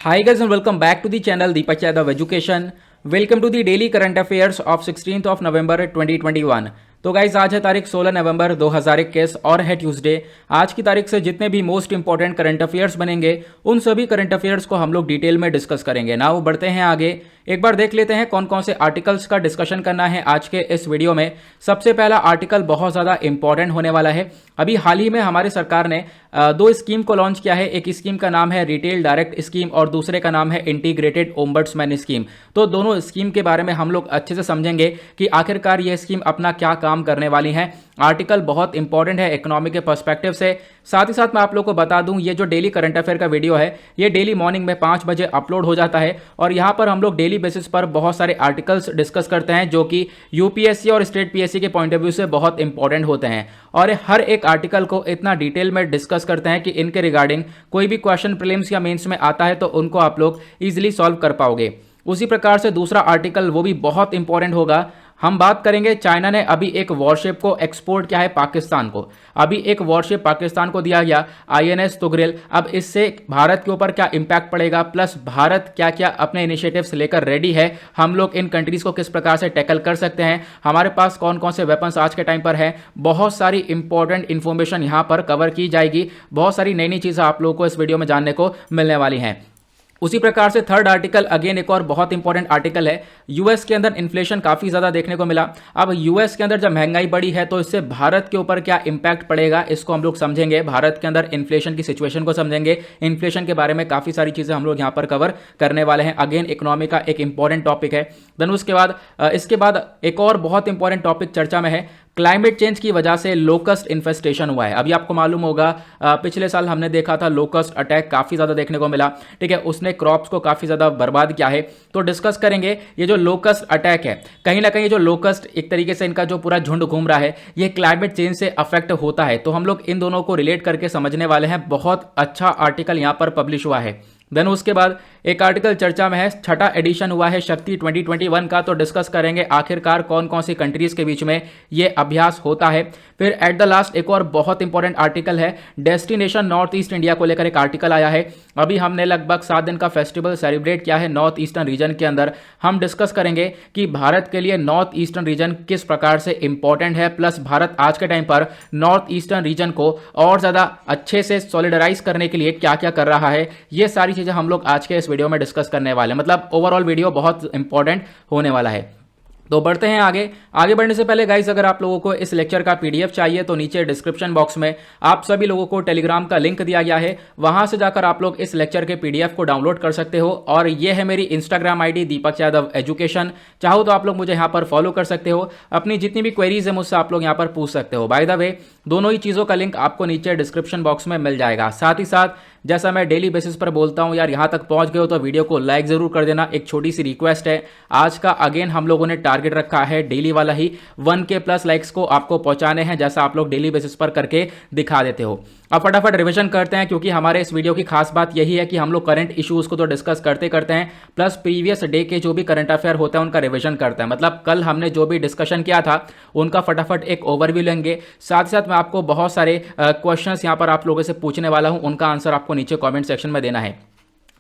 Hi guys and welcome back to the channel Deepak Yadav Education. Welcome to the daily current affairs of 16th of November 2021. तो guys आज है तारीख 16 नवंबर 2021 और है Tuesday. आज की तारीख से जितने भी मोस्ट इंपॉर्टेंट करंट अफेयर्स बनेंगे उन सभी करंट अफेयर्स को हम लोग डिटेल में डिस्कस करेंगे। ना वो बढ़ते हैं आगे, एक बार देख लेते हैं कौन कौन से आर्टिकल्स का डिस्कशन करना है आज के इस वीडियो में। सबसे पहला आर्टिकल बहुत ज़्यादा इंपॉर्टेंट होने वाला है। अभी हाल ही में हमारी सरकार ने दो स्कीम को लॉन्च किया है। एक स्कीम का नाम है रिटेल डायरेक्ट स्कीम और दूसरे का नाम है इंटीग्रेटेड ओम्बड्समैन स्कीम। तो दोनों स्कीम के बारे में हम लोग अच्छे से समझेंगे कि आखिरकार ये स्कीम अपना क्या काम करने वाली है। आर्टिकल बहुत इंपॉर्टेंट है इकोनॉमी के पर्सपेक्टिव से। साथ ही साथ मैं आप लोग को बता दूं, ये जो डेली करंट अफेयर का वीडियो है ये डेली मॉर्निंग में 5 बजे अपलोड हो जाता है और यहाँ पर हम लोग डेली बेसिस पर बहुत सारे आर्टिकल्स डिस्कस करते हैं जो कि यूपीएससी और स्टेट पीएससी के पॉइंट ऑफ व्यू से बहुत इंपॉर्टेंट होते हैं। और हर एक आर्टिकल को इतना डिटेल में डिस्कस करते हैं कि इनके रिगार्डिंग कोई भी क्वेश्चन प्रीलिम्स या मेंस में आता है तो उनको आप लोग इजीली सॉल्व कर पाओगे। उसी प्रकार से दूसरा आर्टिकल वो भी बहुत इंपॉर्टेंट होगा। हम बात करेंगे, चाइना ने अभी एक वॉरशिप को एक्सपोर्ट किया है पाकिस्तान को। अभी एक वॉरशिप पाकिस्तान को दिया गया आईएनएस तुगरेल। अब इससे भारत के ऊपर क्या इंपैक्ट पड़ेगा, प्लस भारत क्या क्या अपने इनिशिएटिव्स लेकर रेडी है, हम लोग इन कंट्रीज को किस प्रकार से टैकल कर सकते हैं, हमारे पास कौन कौन से वेपन्स आज के टाइम पर है। बहुत सारी इंपॉर्टेंट इंफॉर्मेशन यहाँ पर कवर की जाएगी। बहुत सारी नई नई चीज़ें आप लोगों को इस वीडियो में जानने को मिलने वाली हैं। उसी प्रकार से थर्ड आर्टिकल अगेन एक और बहुत इंपॉर्टेंट आर्टिकल है। यूएस के अंदर इन्फ्लेशन काफ़ी ज़्यादा देखने को मिला। अब यूएस के अंदर जब महंगाई बढ़ी है तो इससे भारत के ऊपर क्या इंपैक्ट पड़ेगा इसको हम लोग समझेंगे। भारत के अंदर इन्फ्लेशन की सिचुएशन को समझेंगे। इन्फ्लेशन के बारे में काफ़ी सारी चीज़ें हम लोग यहाँ पर कवर करने वाले हैं। अगेन इकोनॉमी का एक इंपॉर्टेंट टॉपिक है। देन उसके बाद इसके बाद एक और बहुत इंपॉर्टेंट टॉपिक चर्चा में है। क्लाइमेट चेंज की वजह से लोकस्ट इन्फेस्टेशन हुआ है। अभी आपको मालूम होगा पिछले साल हमने देखा था लोकस्ट अटैक काफ़ी ज़्यादा देखने को मिला। ठीक है, उसने क्रॉप्स को काफ़ी ज़्यादा बर्बाद किया है। तो डिस्कस करेंगे ये जो लोकस्ट अटैक है, कहीं ना कहीं जो लोकस्ट एक तरीके से इनका जो पूरा झुंड घूम रहा है ये क्लाइमेट चेंज से अफेक्ट होता है। तो हम लोग इन दोनों को रिलेट करके समझने वाले हैं। बहुत अच्छा आर्टिकल यहाँ पर पब्लिश हुआ है। देन उसके बाद एक आर्टिकल चर्चा में है, छठा एडिशन हुआ है शक्ति 2021 का। तो डिस्कस करेंगे आखिरकार कौन कौन सी कंट्रीज के बीच में ये अभ्यास होता है। फिर एट द लास्ट एक और बहुत इंपॉर्टेंट आर्टिकल है, डेस्टिनेशन नॉर्थ ईस्ट इंडिया को लेकर एक आर्टिकल आया है। अभी हमने लगभग 7 दिन का फेस्टिवल सेलिब्रेट किया है नॉर्थ ईस्टर्न रीजन के अंदर। हम डिस्कस करेंगे कि भारत के लिए नॉर्थ ईस्टर्न रीजन किस प्रकार से इंपॉर्टेंट है, प्लस भारत आज के टाइम पर नॉर्थ ईस्टर्न रीजन को और ज़्यादा अच्छे से सॉलिडराइज करने के लिए क्या क्या कर रहा है। ये सारी चीज़ें हम लोग आज के इस वीडियो में डिस्कस करने वाले हैं। मतलब ओवरऑल वीडियो बहुत इंपॉर्टेंट होने वाला है। तो बढ़ते हैं आगे। आगे बढ़ने से पहले गाइस, अगर आप लोगों को इस लेक्चर का पीडीएफ चाहिए तो नीचे डिस्क्रिप्शन बॉक्स में आप सभी लोगों को टेलीग्राम का लिंक दिया गया है। वहां से जाकर आप लोग इस लेक्चर के पीडीएफ को डाउनलोड कर सकते हो। और ये है मेरी Instagram ID Deepak Yadav education. चाहो तो आप लोग मुझे यहाँ पर फॉलो कर सकते हो। अपनी जितनी भी क्वेरीज है मुझसे आप लोग यहाँ पर पूछ सकते हो। बाय द वे, दोनों ही चीज़ों का लिंक आपको नीचे डिस्क्रिप्शन बॉक्स में मिल जाएगा। साथ ही साथ जैसा मैं डेली बेसिस पर बोलता हूं यार, यहाँ तक पहुंच गए हो तो वीडियो को लाइक जरूर कर देना। एक छोटी सी रिक्वेस्ट है, आज का अगेन हम लोगों ने टारगेट रखा है डेली वाला ही 1K प्लस लाइक्स को आपको पहुंचाने हैं, जैसा आप लोग डेली बेसिस पर करके दिखा देते हो। अब फटाफट रिवीजन करते हैं, क्योंकि हमारे इस वीडियो की खास बात यही है कि हम लोग करंट इश्यूज को तो डिस्कस करते करते हैं, प्लस प्रीवियस डे के जो भी करंट अफेयर होता है उनका रिवीजन करते हैं। मतलब कल हमने जो भी डिस्कशन किया था उनका फटाफट एक ओवरव्यू लेंगे। साथ ही साथ मैं आपको बहुत सारे क्वेश्चंस यहाँ पर आप लोगों से पूछने वाला हूँ, उनका आंसर आपको नीचे कमेंट सेक्शन में देना है।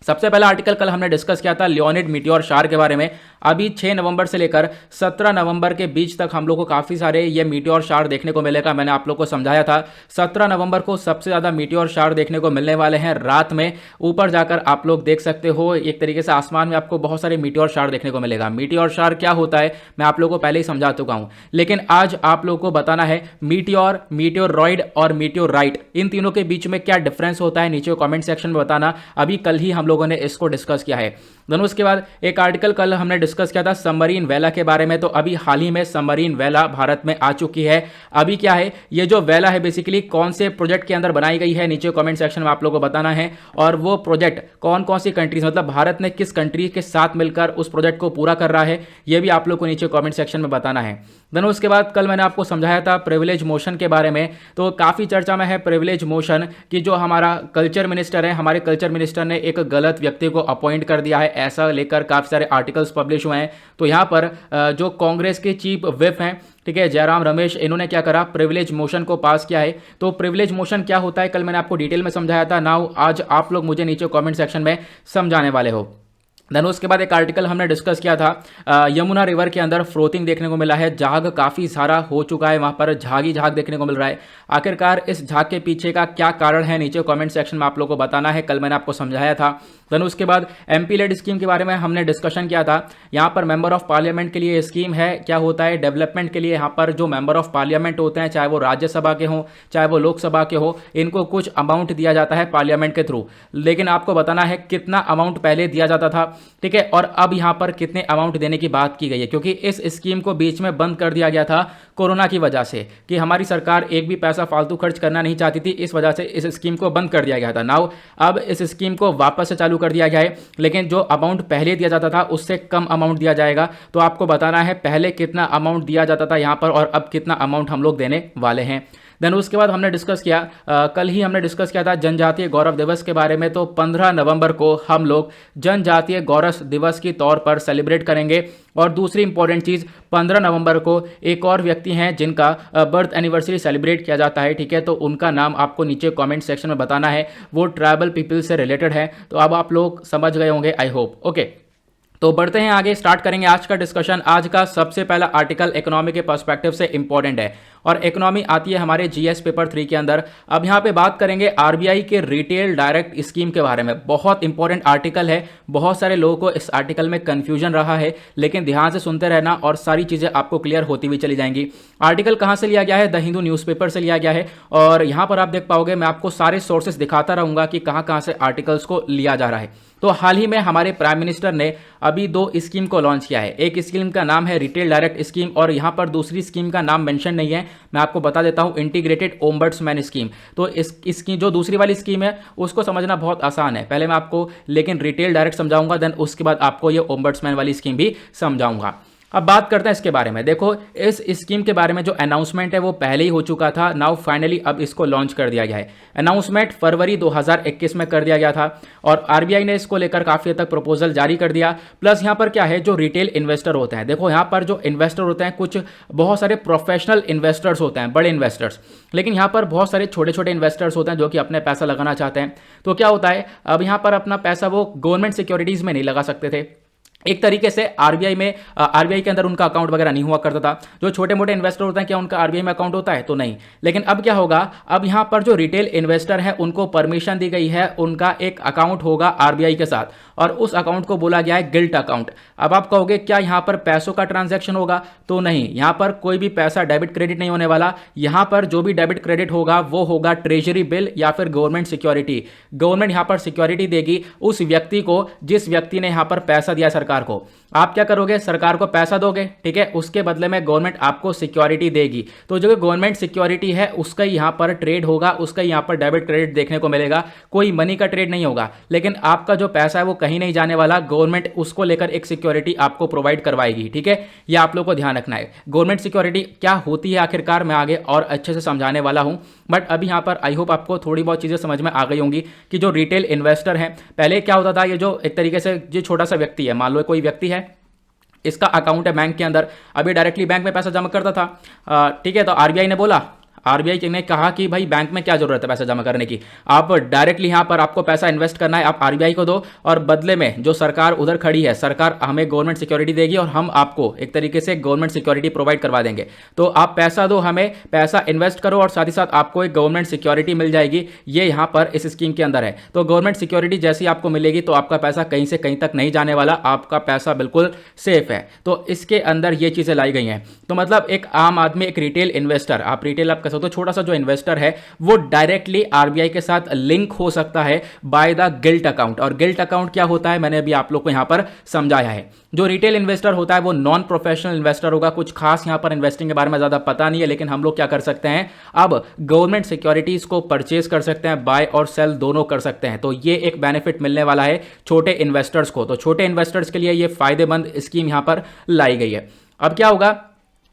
सबसे पहला आर्टिकल कल हमने डिस्कस किया था लियोनिड मीटियोर शार के बारे में। अभी 6 नवंबर से लेकर 17 नवंबर के बीच तक हम लोग को काफ़ी सारे ये मीटियोर शार देखने को मिलेगा। मैंने आप लोग को समझाया था 17 नवंबर को सबसे ज़्यादा मीटियोर शार देखने को मिलने वाले हैं रात में। ऊपर जाकर आप लोग देख सकते हो, एक तरीके से आसमान में आपको बहुत सारे मीटियोर शार देखने को मिलेगा। मीटियोर शार क्या होता है मैं आप लोगों को पहले ही समझा चुका हूँ, लेकिन आज आप लोगों को बताना है मीटियोर, मीटियोरॉइड और मीटियोराइट, इन तीनों के बीच में क्या डिफरेंस होता है। नीचे कॉमेंट सेक्शन में बताना। अभी कल ही हम लोगों ने इसको डिस्कस किया है। दोनों उसके बाद एक आर्टिकल कल हमने डिस्कस किया था सबमरीन वेला के बारे में। तो अभी हाल ही में सबमरीन वेला भारत में आ चुकी है। अभी क्या है, ये जो वेला है बेसिकली कौन से प्रोजेक्ट के अंदर बनाई गई है, नीचे कमेंट सेक्शन में आप लोगों को बताना है। और वो प्रोजेक्ट कौन कौन सी कंट्रीज, मतलब भारत ने किस कंट्री के साथ मिलकर उस प्रोजेक्ट को पूरा कर रहा है, ये भी आप लोग को नीचे कमेंट सेक्शन में बताना है। देन उसके बाद कल मैंने आपको समझाया था प्रिविलेज मोशन के बारे में, तो काफ़ी चर्चा में है प्रिविलेज मोशन कि जो हमारा कल्चर मिनिस्टर है, हमारे कल्चर मिनिस्टर ने एक गलत व्यक्ति को अपॉइंट कर दिया है, ऐसा लेकर काफ़ी सारे आर्टिकल्स पब्लिश हुए हैं। तो यहाँ पर जो कांग्रेस के चीफ व्हिप हैं, ठीक है, जयराम रमेश, इन्होंने क्या करा, प्रिविलेज मोशन को पास किया है। तो प्रिविलेज मोशन क्या होता है कल मैंने आपको डिटेल में समझाया था। नाउ आज आप लोग मुझे नीचे कमेंट सेक्शन में समझाने वाले हो। देन उसके बाद एक आर्टिकल हमने डिस्कस किया था, यमुना रिवर के अंदर फ्लोटिंग देखने को मिला है, झाग काफ़ी सारा हो चुका है, वहाँ पर झागी झाग देखने को मिल रहा है। आखिरकार इस झाग के पीछे का क्या कारण है, नीचे कमेंट सेक्शन में आप लोगों को बताना है, कल मैंने आपको समझाया था। देन उसके बाद एमपी लेड स्कीम के बारे में हमने डिस्कशन किया था। यहाँ पर मेंबर ऑफ पार्लियामेंट के लिए स्कीम है, क्या होता है, डेवलपमेंट के लिए यहाँ पर जो मेंबर ऑफ पार्लियामेंट होते हैं, चाहे वो राज्यसभा के हों चाहे वो लोकसभा के हो, इनको कुछ अमाउंट दिया जाता है पार्लियामेंट के थ्रू। लेकिन आपको बताना है कितना अमाउंट पहले दिया जाता था, ठीक है, और अब यहाँ पर कितने अमाउंट देने की बात की गई है, क्योंकि इस स्कीम को बीच में बंद कर दिया गया था कोरोना की वजह से, कि हमारी सरकार एक भी पैसा फालतू खर्च करना नहीं चाहती थी, इस वजह से इस स्कीम को बंद कर दिया गया था। नाउ अब इस स्कीम को वापस से चालू कर दिया गया है, लेकिन जो अमाउंट पहले दिया जाता था उससे कम अमाउंट दिया जाएगा। तो आपको बताना है पहले कितना अमाउंट दिया जाता था यहाँ पर और अब कितना अमाउंट हम लोग देने वाले हैं। देन उसके बाद हमने डिस्कस किया, कल ही हमने डिस्कस किया था जनजातीय गौरव दिवस के बारे में। तो 15 नवंबर को हम लोग जनजातीय गौरव दिवस के तौर पर सेलिब्रेट करेंगे। और दूसरी इंपॉर्टेंट चीज़, 15 नवंबर को एक और व्यक्ति हैं जिनका बर्थ एनिवर्सरी सेलिब्रेट किया जाता है, ठीक है, तो उनका नाम आपको नीचे कमेंट सेक्शन में बताना है, वो ट्राइबल पीपल से रिलेटेड है। तो अब आप लोग समझ गए होंगे, आई होप। ओके, तो बढ़ते हैं आगे, स्टार्ट करेंगे आज का डिस्कशन। आज का सबसे पहला आर्टिकल इकोनॉमी के पर्सपेक्टिव से इंपॉर्टेंट है और इकोनॉमी आती है हमारे जीएस पेपर 3 के अंदर। अब यहाँ पे बात करेंगे आरबीआई के रिटेल डायरेक्ट स्कीम के बारे में। बहुत इंपॉर्टेंट आर्टिकल है, बहुत सारे लोगों को इस आर्टिकल में कंफ्यूजन रहा है, लेकिन ध्यान से सुनते रहना और सारी चीज़ें आपको क्लियर होती हुई चली जाएंगी। आर्टिकल कहाँ से लिया गया है, द हिंदू न्यूज़पेपर से लिया गया है और यहाँ पर आप देख पाओगे मैं आपको सारे सोर्सेस दिखाता रहूँगा कि कहाँ कहाँ से आर्टिकल्स को लिया जा रहा है। तो हाल ही में हमारे प्राइम मिनिस्टर ने अभी 2 स्कीम को लॉन्च किया है। एक स्कीम का नाम है रिटेल डायरेक्ट स्कीम और यहाँ पर दूसरी स्कीम का नाम मेंशन नहीं है, मैं आपको बता देता हूँ, इंटीग्रेटेड ओम्बड्समैन स्कीम। तो इसकी जो दूसरी वाली स्कीम है उसको समझना बहुत आसान है, पहले मैं आपको लेकिन रिटेल डायरेक्ट समझाऊंगा, देन उसके बाद आपको ये ओम्बड्समैन वाली स्कीम भी समझाऊंगा। अब बात करते हैं इसके बारे में। देखो, इस स्कीम के बारे में जो अनाउंसमेंट है वो पहले ही हो चुका था, नाउ फाइनली अब इसको लॉन्च कर दिया गया है। अनाउंसमेंट फरवरी 2021 में कर दिया गया था और आरबीआई ने इसको लेकर काफ़ी हद तक प्रपोजल जारी कर दिया। प्लस यहाँ पर क्या है, जो रिटेल इन्वेस्टर होते हैं, देखो यहाँ पर जो इन्वेस्टर होते हैं, कुछ बहुत सारे प्रोफेशनल इन्वेस्टर्स होते हैं, बड़े इन्वेस्टर्स, लेकिन यहाँ पर बहुत सारे छोटे छोटे इन्वेस्टर्स होते हैं जो कि अपने पैसा लगाना चाहते हैं। तो क्या होता है, अब यहाँ पर अपना पैसा वो गवर्नमेंट सिक्योरिटीज़ में नहीं लगा सकते थे। एक तरीके से आरबीआई के अंदर उनका अकाउंट वगैरह नहीं हुआ करता था। जो छोटे मोटे इन्वेस्टर होते हैं, क्या उनका आरबीआई में अकाउंट होता है? तो नहीं। लेकिन अब क्या होगा, अब यहां पर जो रिटेल इन्वेस्टर है उनको परमिशन दी गई है, उनका एक अकाउंट होगा आरबीआई के साथ और उस अकाउंट को बोला गया है गिल्ट अकाउंट। अब आप कहोगे क्या यहां पर पैसों का ट्रांजैक्शन होगा? तो नहीं, यहां पर कोई भी पैसा डेबिट क्रेडिट नहीं होने वाला। यहां पर जो भी डेबिट क्रेडिट होगा वो होगा ट्रेजरी बिल या फिर गवर्नमेंट सिक्योरिटी। गवर्नमेंट यहां पर सिक्योरिटी देगी उस व्यक्ति को जिस व्यक्ति ने यहां पर पैसा दिया सरकार को। आप क्या करोगे, सरकार को पैसा दोगे, ठीक है, उसके बदले में गवर्नमेंट आपको सिक्योरिटी देगी। तो जो गवर्नमेंट सिक्योरिटी है उसका यहां पर ट्रेड होगा, उसका यहां पर डेबिट क्रेडिट देखने को मिलेगा। कोई मनी का ट्रेड नहीं होगा, लेकिन आपका जो पैसा है वो कहीं नहीं जाने वाला। गवर्नमेंट उसको लेकर एक सिक्योरिटी आपको प्रोवाइड करवाएगी, ठीक है, ये आप लोग को ध्यान रखना है। गवर्नमेंट सिक्योरिटी क्या होती है आखिरकार मैं आगे और अच्छे से समझाने वाला हूं, बट अभी यहां पर आई होप आपको थोड़ी बहुत चीजें समझ में आ गई होंगी कि जो रिटेल इन्वेस्टर हैं, पहले क्या होता था, ये जो एक तरीके से जो छोटा सा व्यक्ति है, मान लो कोई व्यक्ति है, इसका अकाउंट है बैंक के अंदर, अभी डायरेक्टली बैंक में पैसा जमा करता था, ठीक है, तो आरबीआई ने बोला, आरबीआई ने कहा कि भाई बैंक में क्या जरूरत है पैसा जमा करने की, आप डायरेक्टली यहां पर आपको पैसा इन्वेस्ट करना है, आप आरबीआई को दो और बदले में जो सरकार उधर खड़ी है, सरकार हमें गवर्नमेंट सिक्योरिटी देगी और हम आपको एक तरीके से गवर्नमेंट सिक्योरिटी प्रोवाइड करवा देंगे। तो आप पैसा दो, हमें पैसा इन्वेस्ट करो और साथ ही साथ आपको एक गवर्नमेंट सिक्योरिटी मिल जाएगी। ये यहां पर इस स्कीम के अंदर है। तो गवर्नमेंट सिक्योरिटी जैसी आपको मिलेगी तो आपका पैसा कहीं से कहीं तक नहीं जाने वाला, आपका पैसा बिल्कुल सेफ है। तो इसके अंदर ये चीजें लाई गई हैं। तो मतलब एक आम आदमी, एक रिटेल इन्वेस्टर, आप रिटेल आप कह सकते हो, छोटा सा जो इन्वेस्टर है वो डायरेक्टली आरबीआई के साथ लिंक हो सकता है बाय द गिल्ट अकाउंट। और गिल्ट अकाउंट क्या होता है मैंने अभी आप लोग को यहां पर समझाया है। जो रिटेल इन्वेस्टर होता है वो नॉन प्रोफेशनल इन्वेस्टर होगा, कुछ खास यहां पर इन्वेस्टिंग के बारे में ज्यादा पता नहीं है, लेकिन हम लोग क्या कर सकते हैं, अब गवर्नमेंट सिक्योरिटीज को परचेज कर सकते हैं, बाय और सेल दोनों कर सकते हैं। तो ये एक बेनिफिट मिलने वाला है छोटे इन्वेस्टर्स को। तो छोटे इन्वेस्टर्स के लिए ये फायदेमंद स्कीम यहां पर लाई गई है। अब क्या होगा,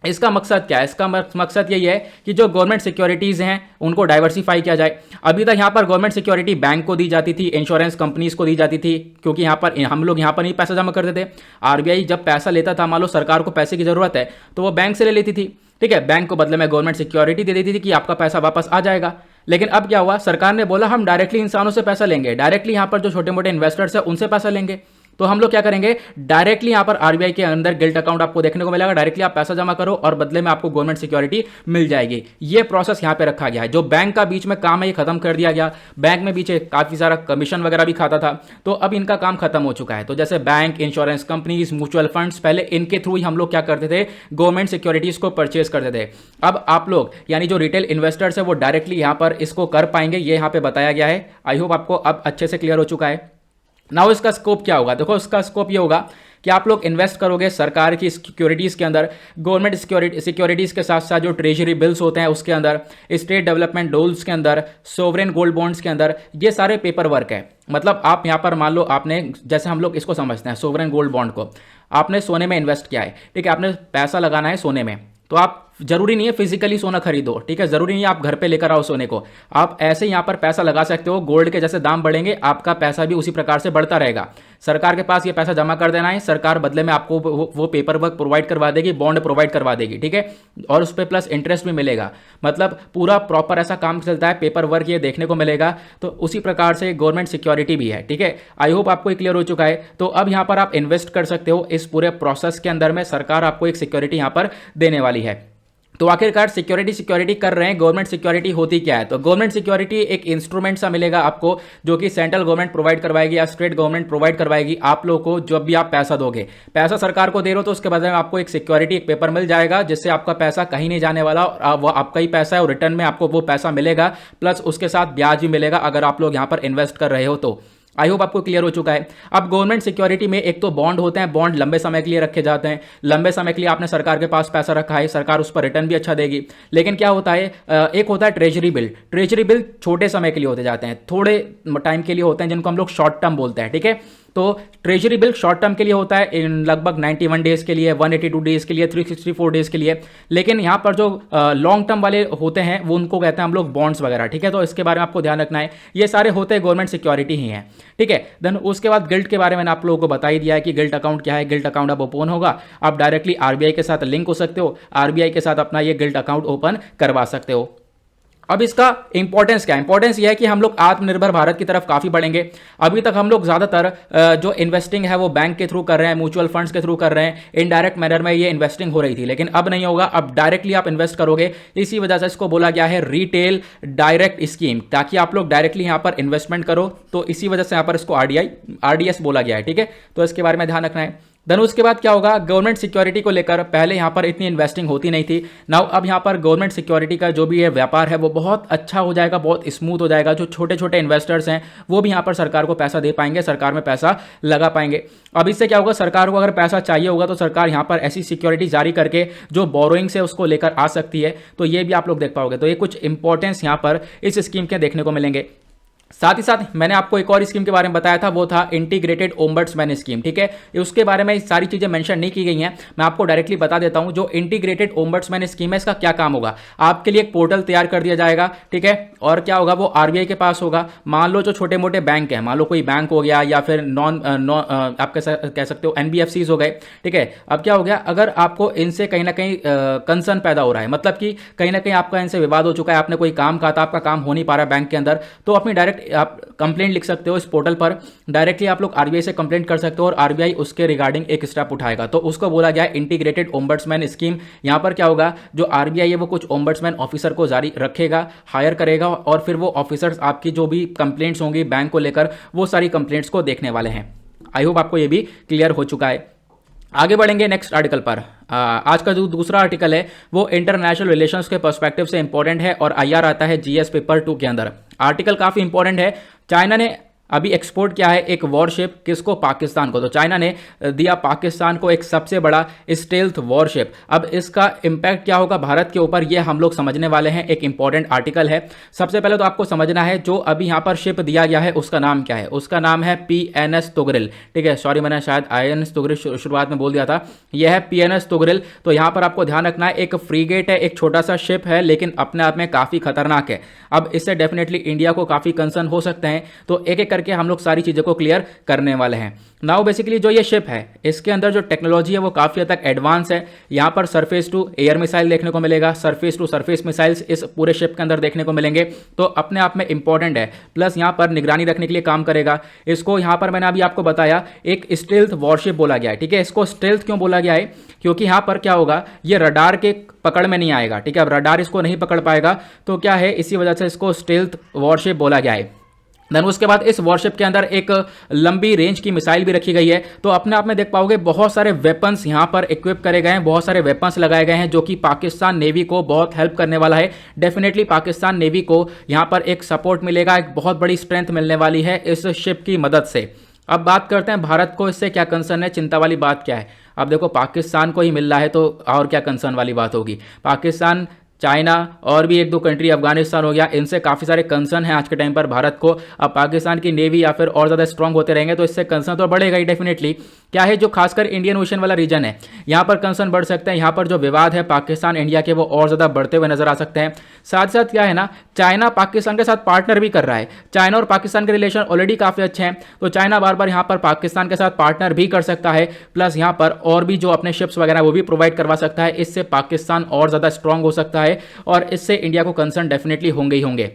इसका मकसद क्या है? इसका मकसद यही है कि जो गवर्नमेंट सिक्योरिटीज़ हैं उनको डाइवर्सिफाई किया जाए। अभी तक यहाँ पर गवर्नमेंट सिक्योरिटी बैंक को दी जाती थी, इंश्योरेंस कंपनीज को दी जाती थी, क्योंकि यहाँ पर हम लोग यहाँ पर नहीं पैसा जमा करते थे। आरबीआई जब पैसा लेता था, मान लो सरकार को पैसे की ज़रूरत है तो वो बैंक से ले लेती थी, ठीक है। बैंक को बदले में गवर्नमेंट सिक्योरिटी दे देती थी कि आपका पैसा वापस आ जाएगा। लेकिन अब क्या हुआ, सरकार ने बोला हम डायरेक्टली इंसानों से पैसा लेंगे, डायरेक्टली यहाँ पर जो छोटे मोटे इन्वेस्टर्स हैं उनसे पैसा लेंगे। तो हम लोग क्या करेंगे, डायरेक्टली यहां पर आरबीआई के अंदर गिल्ट अकाउंट आपको देखने को मिलेगा। डायरेक्टली आप पैसा जमा करो और बदले में आपको गवर्नमेंट सिक्योरिटी मिल जाएगी। ये प्रोसेस यहां पे रखा गया है। जो बैंक का बीच में काम है ये खत्म कर दिया गया। बैंक में बीच काफी सारा कमीशन वगैरह भी खाता था, तो अब इनका काम खत्म हो चुका है। तो जैसे bank, insurance companies, mutual funds, पहले इनके थ्रू ही हम लोग क्या करते थे, गवर्नमेंट सिक्योरिटीज को परचेज करते थे। अब आप लोग यानी जो रिटेल इन्वेस्टर्स है वो डायरेक्टली यहां पर इसको कर पाएंगे, ये यहां पे बताया गया है। आई होप आपको अब अच्छे से क्लियर हो चुका है। नाउ इसका स्कोप क्या होगा? देखो इसका स्कोप ये होगा कि आप लोग इन्वेस्ट करोगे सरकार की सिक्योरिटीज़ के अंदर, गवर्नमेंट सिक्योरिटीज़ के साथ साथ जो ट्रेजरी बिल्स होते हैं उसके अंदर, स्टेट डेवलपमेंट डोल्स के अंदर, सोवरेन गोल्ड बॉन्ड्स के अंदर, ये सारे पेपर वर्क है। मतलब आप यहाँ पर मान लो आपने, जैसे हम लोग इसको समझते हैं सोवरेन गोल्ड बॉन्ड को, आपने सोने में इन्वेस्ट किया है, ठीक है, आपने पैसा लगाना है सोने में, तो आप जरूरी नहीं है फिजिकली सोना खरीदो, ठीक है, जरूरी नहीं है आप घर पे लेकर आओ सोने को, आप ऐसे यहाँ पर पैसा लगा सकते हो। गोल्ड के जैसे दाम बढ़ेंगे आपका पैसा भी उसी प्रकार से बढ़ता रहेगा। सरकार के पास ये पैसा जमा कर देना है, सरकार बदले में आपको वो पेपर वर्क प्रोवाइड करवा देगी, बॉन्ड प्रोवाइड करवा देगी, ठीक है, और उस पर प्लस इंटरेस्ट भी मिलेगा। मतलब पूरा प्रॉपर ऐसा काम चलता है, पेपर वर्क ये देखने को मिलेगा। तो उसी प्रकार से गवर्नमेंट सिक्योरिटी भी है, ठीक है। आई होप आपको क्लियर हो चुका है। तो अब यहाँ पर आप इन्वेस्ट कर सकते हो इस पूरे प्रोसेस के अंदर में, सरकार आपको एक सिक्योरिटी यहाँ पर देने वाली है। तो आखिरकार सिक्योरिटी कर रहे हैं। गवर्नमेंट सिक्योरिटी होती क्या है? तो गवर्नमेंट सिक्योरिटी एक इंस्ट्रूमेंट सा मिलेगा आपको, जो कि सेंट्रल गवर्नमेंट प्रोवाइड करवाएगी या स्टेट गवर्नमेंट प्रोवाइड करवाएगी आप लोगों को। जब भी आप पैसा दोगे, पैसा सरकार को दे रहे हो तो उसके बदले में आपको एक सिक्योरिटी, एक पेपर मिल जाएगा, जिससे आपका पैसा कहीं नहीं जाने वाला, वो आपका ही पैसा है और रिटर्न में आपको वो पैसा मिलेगा, प्लस उसके साथ ब्याज भी मिलेगा अगर आप लोग यहाँ पर इन्वेस्ट कर रहे हो तो। आई होप आपको क्लियर हो चुका है। अब गवर्नमेंट सिक्योरिटी में एक तो बॉन्ड होते हैं, बॉन्ड लंबे समय के लिए रखे जाते हैं। लंबे समय के लिए आपने सरकार के पास पैसा रखा है, सरकार उस पर रिटर्न भी अच्छा देगी। लेकिन क्या होता है, एक होता है ट्रेजरी बिल। ट्रेजरी बिल छोटे समय के लिए होते जाते हैं, थोड़े टाइम के लिए होते हैं, जिनको हम लोग शॉर्ट टर्म बोलते हैं, ठीक है। तो ट्रेजरी बिल शॉर्ट टर्म के लिए होता है, लगभग 91 डेज के लिए, 182 डेज के लिए, 364 डेज के लिए। लेकिन यहाँ पर जो लॉन्ग टर्म वाले होते हैं वो उनको कहते हैं हम लोग बॉन्ड्स वगैरह, ठीक है। तो इसके बारे में आपको ध्यान रखना है। ये सारे होते हैं गवर्नमेंट सिक्योरिटी ही हैं, ठीक है। देन उसके बाद गिल्ट के बारे में आप लोगों को बता ही दिया है कि गिल्ट अकाउंट क्या है। गिल्ट अकाउंट अब ओपन होगा, आप डायरेक्टली आरबीआई के साथ लिंक हो सकते हो, आरबीआई के साथ अपना ये गिल्ट अकाउंट ओपन करवा सकते हो। अब इसका इंपॉर्टेंस क्या है? इंपॉर्टेंस यह है कि हम लोग आत्मनिर्भर भारत की तरफ काफी बढ़ेंगे। अभी तक हम लोग ज्यादातर जो इन्वेस्टिंग है वो बैंक के थ्रू कर रहे हैं, म्यूचुअल फंड्स के थ्रू कर रहे हैं, इनडायरेक्ट मैनर में ये इन्वेस्टिंग हो रही थी, लेकिन अब नहीं होगा, अब डायरेक्टली आप इन्वेस्ट करोगे। इसी वजह से इसको बोला गया है रिटेल डायरेक्ट स्कीम, ताकि आप लोग डायरेक्टली यहां पर इन्वेस्टमेंट करो। तो इसी वजह से यहां पर इसको आरडीएस बोला गया है, ठीक है। तो इसके बारे में ध्यान रखना है। देन उसके बाद क्या होगा, गवर्नमेंट सिक्योरिटी को लेकर पहले यहां पर इतनी इन्वेस्टिंग होती नहीं थी। नाउ अब यहां पर गवर्नमेंट सिक्योरिटी का जो भी ये व्यापार है वो बहुत अच्छा हो जाएगा, बहुत स्मूथ हो जाएगा। जो छोटे छोटे इन्वेस्टर्स हैं वो भी यहां पर सरकार को पैसा दे पाएंगे, सरकार में पैसा लगा पाएंगे। अब इससे क्या होगा, सरकार को अगर पैसा चाहिए होगा तो सरकार यहां पर ऐसी सिक्योरिटी जारी करके जो बोरोइंग से उसको लेकर आ सकती है। तो ये भी आप लोग देख पाओगे। तो ये कुछ इंपॉर्टेंस यहां पर इस स्कीम के देखने को मिलेंगे। साथ ही साथ मैंने आपको एक और स्कीम के बारे में बताया था, वो था इंटीग्रेटेड ओम्बड्समैन स्कीम, ठीक है। उसके बारे में सारी चीजें मेंशन नहीं की गई हैं, मैं आपको डायरेक्टली बता देता हूं। जो इंटीग्रेटेड ओम्बड्समैन स्कीम है, इसका क्या काम होगा, आपके लिए एक पोर्टल तैयार कर दिया जाएगा, ठीक है। और क्या होगा, वो आरबीआई के पास होगा। मान लो जो छोटे मोटे बैंक है, मान लो कोई बैंक हो गया या फिर आप कह सकते हो एनबीएफसीज हो गए, ठीक है। अब क्या हो गया, अगर आपको इनसे कहीं ना कहीं कंसर्न पैदा हो रहा है, मतलब कि कहीं ना कहीं आपका इनसे विवाद हो चुका है, आपने कोई काम कहा था, आपका काम हो नहीं पा रहा है बैंक के अंदर, तो अपनी डायरेक्ट आप कंप्लेंट लिख सकते हो इस पोर्टल पर। डायरेक्टली आप लोग आरबीआई से कंप्लेंट कर सकते हो और आरबीआई उसके रिगार्डिंग एक स्टेप उठाएगा। तो उसको बोला गया है इंटीग्रेटेड ओम्बड्समैन स्कीम। यहां पर क्या होगा, जो आरबीआई है वो कुछ ओम्बड्समैन ऑफिसर को जारी रखेगा, हायर करेगा, और फिर वो ऑफिसर्स आपकी जो भी कंप्लेंट्स होंगी बैंक को लेकर, वो सारी कंप्लेंट्स को देखने वाले हैं। आई होप आपको ये भी क्लियर हो चुका है। आगे बढ़ेंगे नेक्स्ट आर्टिकल पर। आज का जो दूसरा आर्टिकल है वो इंटरनेशनल रिलेशंस के पर्सपेक्टिव से इंपॉर्टेंट है और आईआर आता है जीएस पेपर 2 के अंदर। आर्टिकल काफी इंपॉर्टेंट है। चाइना ने अभी एक्सपोर्ट किया है एक वॉरशिप, किसको? पाकिस्तान को। तो चाइना ने दिया पाकिस्तान को एक सबसे बड़ा स्टेल्थ वॉरशिप। अब इसका इंपैक्ट क्या होगा भारत के ऊपर, ये हम लोग समझने वाले हैं। एक इंपॉर्टेंट आर्टिकल है। सबसे पहले तो आपको समझना है जो अभी यहाँ पर शिप दिया गया है उसका नाम क्या है। उसका नाम है PNS तुगरिल। ठीक है, सॉरी मैंने शायद INS तुगरिल शुरुआत में बोल दिया था। यह है PNS तुगरिल। तो यहाँ पर आपको ध्यान रखना है, एक फ्रीगेट है, एक छोटा सा शिप है, लेकिन अपने आप में काफ़ी खतरनाक है। अब इससे डेफिनेटली इंडिया को काफ़ी कंसर्न हो सकते हैं। तो एक एक करके हम लोग सारी चीज़ों को क्लियर करने वाले हैं। नाउ बेसिकली जो ये शिप है इसके अंदर जो टेक्नोलॉजी है वो काफ़ी हद तक एडवांस है। यहाँ पर सरफेस टू एयर मिसाइल देखने को मिलेगा, सरफेस टू सरफेस मिसाइल्स इस पूरे शिप के अंदर देखने को मिलेंगे। तो अपने आप में इंपॉर्टेंट है। प्लस यहाँ पर निगरानी रखने के लिए काम करेगा। इसको यहाँ पर मैंने अभी आपको बताया एक स्टेल्थ वॉरशिप बोला गया है। ठीक है, इसको स्टेल्थ क्यों बोला गया है? क्योंकि यहाँ पर क्या होगा, ये रडार के पकड़ में नहीं आएगा। ठीक है, अब रडार इसको नहीं पकड़ पाएगा, तो क्या है, इसी वजह से इसको स्टेल्थ वॉरशिप बोला गया है। देन उसके बाद इस वॉरशिप के अंदर एक लंबी रेंज की मिसाइल भी रखी गई है। तो अपने आप में देख पाओगे बहुत सारे वेपन्स यहाँ पर इक्विप करे गए हैं, बहुत सारे वेपन्स लगाए गए हैं, जो कि पाकिस्तान नेवी को बहुत हेल्प करने वाला है। डेफिनेटली पाकिस्तान नेवी को यहाँ पर एक सपोर्ट मिलेगा, एक बहुत बड़ी स्ट्रेंथ मिलने वाली है इस शिप की मदद से। अब बात करते हैं भारत को इससे क्या कंसर्न है, चिंता वाली बात क्या है। अब देखो पाकिस्तान को ही मिल रहा है तो और क्या कंसर्न वाली बात होगी। पाकिस्तान, चाइना और भी एक दो कंट्री, अफगानिस्तान हो गया, इनसे काफ़ी सारे कंसर्न हैं आज के टाइम पर भारत को। अब पाकिस्तान की नेवी या फिर और ज़्यादा स्ट्रांग होते रहेंगे तो इससे कंसर्न तो बढ़ेगा ही डेफिनेटली। क्या है, जो खासकर इंडियन ओशन वाला रीजन है यहाँ पर कंसर्न बढ़ सकते हैं। यहाँ पर जो विवाद है पाकिस्तान इंडिया के वो और ज़्यादा बढ़ते हुए नजर आ सकते हैं। साथ साथ क्या है ना, चाइना पाकिस्तान के साथ पार्टनर भी कर रहा है। चाइना और पाकिस्तान के रिलेशन ऑलरेडी काफ़ी अच्छे हैं, तो चाइना बार बार यहाँ पर पाकिस्तान के साथ पार्टनर भी कर सकता है। प्लस यहाँ पर और भी जो अपने शिप्स वगैरह वो भी प्रोवाइड करवा सकता है। इससे पाकिस्तान और ज़्यादा स्ट्रांग हो सकता है और इससे इंडिया को कंसर्न डेफिनेटली होंगे ही होंगे।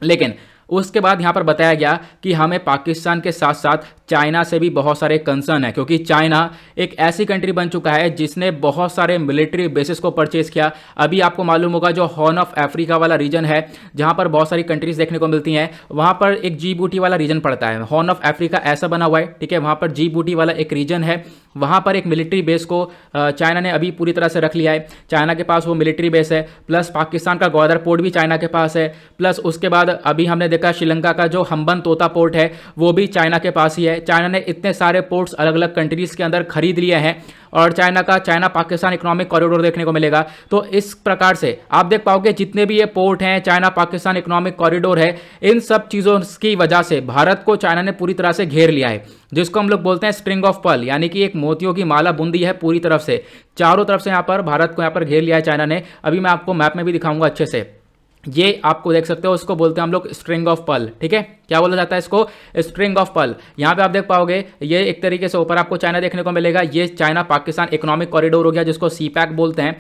लेकिन उसके बाद यहां पर बताया गया कि हमें पाकिस्तान के साथ साथ चाइना से भी बहुत सारे कंसर्न है, क्योंकि चाइना एक ऐसी कंट्री बन चुका है जिसने बहुत सारे मिलिट्री बेसिस को परचेज किया। अभी आपको मालूम होगा जो हॉर्न ऑफ अफ्रीका वाला रीजन है जहां पर बहुत सारी कंट्रीज देखने को मिलती हैं, वहां पर एक जिबूटी वाला रीजन पड़ता है। हॉर्न ऑफ अफ्रीका ऐसा बना हुआ है, ठीक है, वहां पर जिबूटी वाला एक रीजन है, वहां पर एक मिलिट्री बेस को चाइना ने अभी पूरी तरह से रख लिया है। चाइना के पास वो मिलिट्री बेस है, प्लस पाकिस्तान का ग्वादर पोर्ट भी चाइना के पास है, प्लस उसके बाद अभी हमने देखा श्रीलंका का जो हम्बन तोता पोर्ट है वो भी चाइना के पास ही है। चाइना ने इतने सारे पोर्ट्स अलग अलग कंट्रीज के अंदर खरीद लिए हैं और चाइना पाकिस्तान इकोनॉमिक कॉरिडोर देखने को मिलेगा। तो इस प्रकार से आप देख पाओगे जितने भी ये पोर्ट हैं, चाइना पाकिस्तान इकोनॉमिक कॉरिडोर है, इन सब चीज़ों की वजह से भारत को चाइना ने पूरी तरह से घेर लिया है, जिसको हम लोग बोलते हैं स्ट्रिंग ऑफ पर्ल, यानी कि एक मोतियों की माला बुंदी है पूरी तरफ से, चारों तरफ से यहाँ पर भारत को यहाँ पर घेर लिया है चाइना ने। अभी मैं आपको मैप में भी दिखाऊंगा अच्छे से, ये आपको देख सकते हो, इसको बोलते हैं हम लोग स्ट्रिंग ऑफ पर्ल। ठीक है, क्या बोला जाता है इसको? String of pearl. यहाँ पे आप देख पाओगे ये एक तरीके से ऊपर आपको चाइना देखने को मिलेगा, ये चाइना पाकिस्तान इकोनॉमिक कॉरिडोर हो गया जिसको सीपैक बोलते हैं।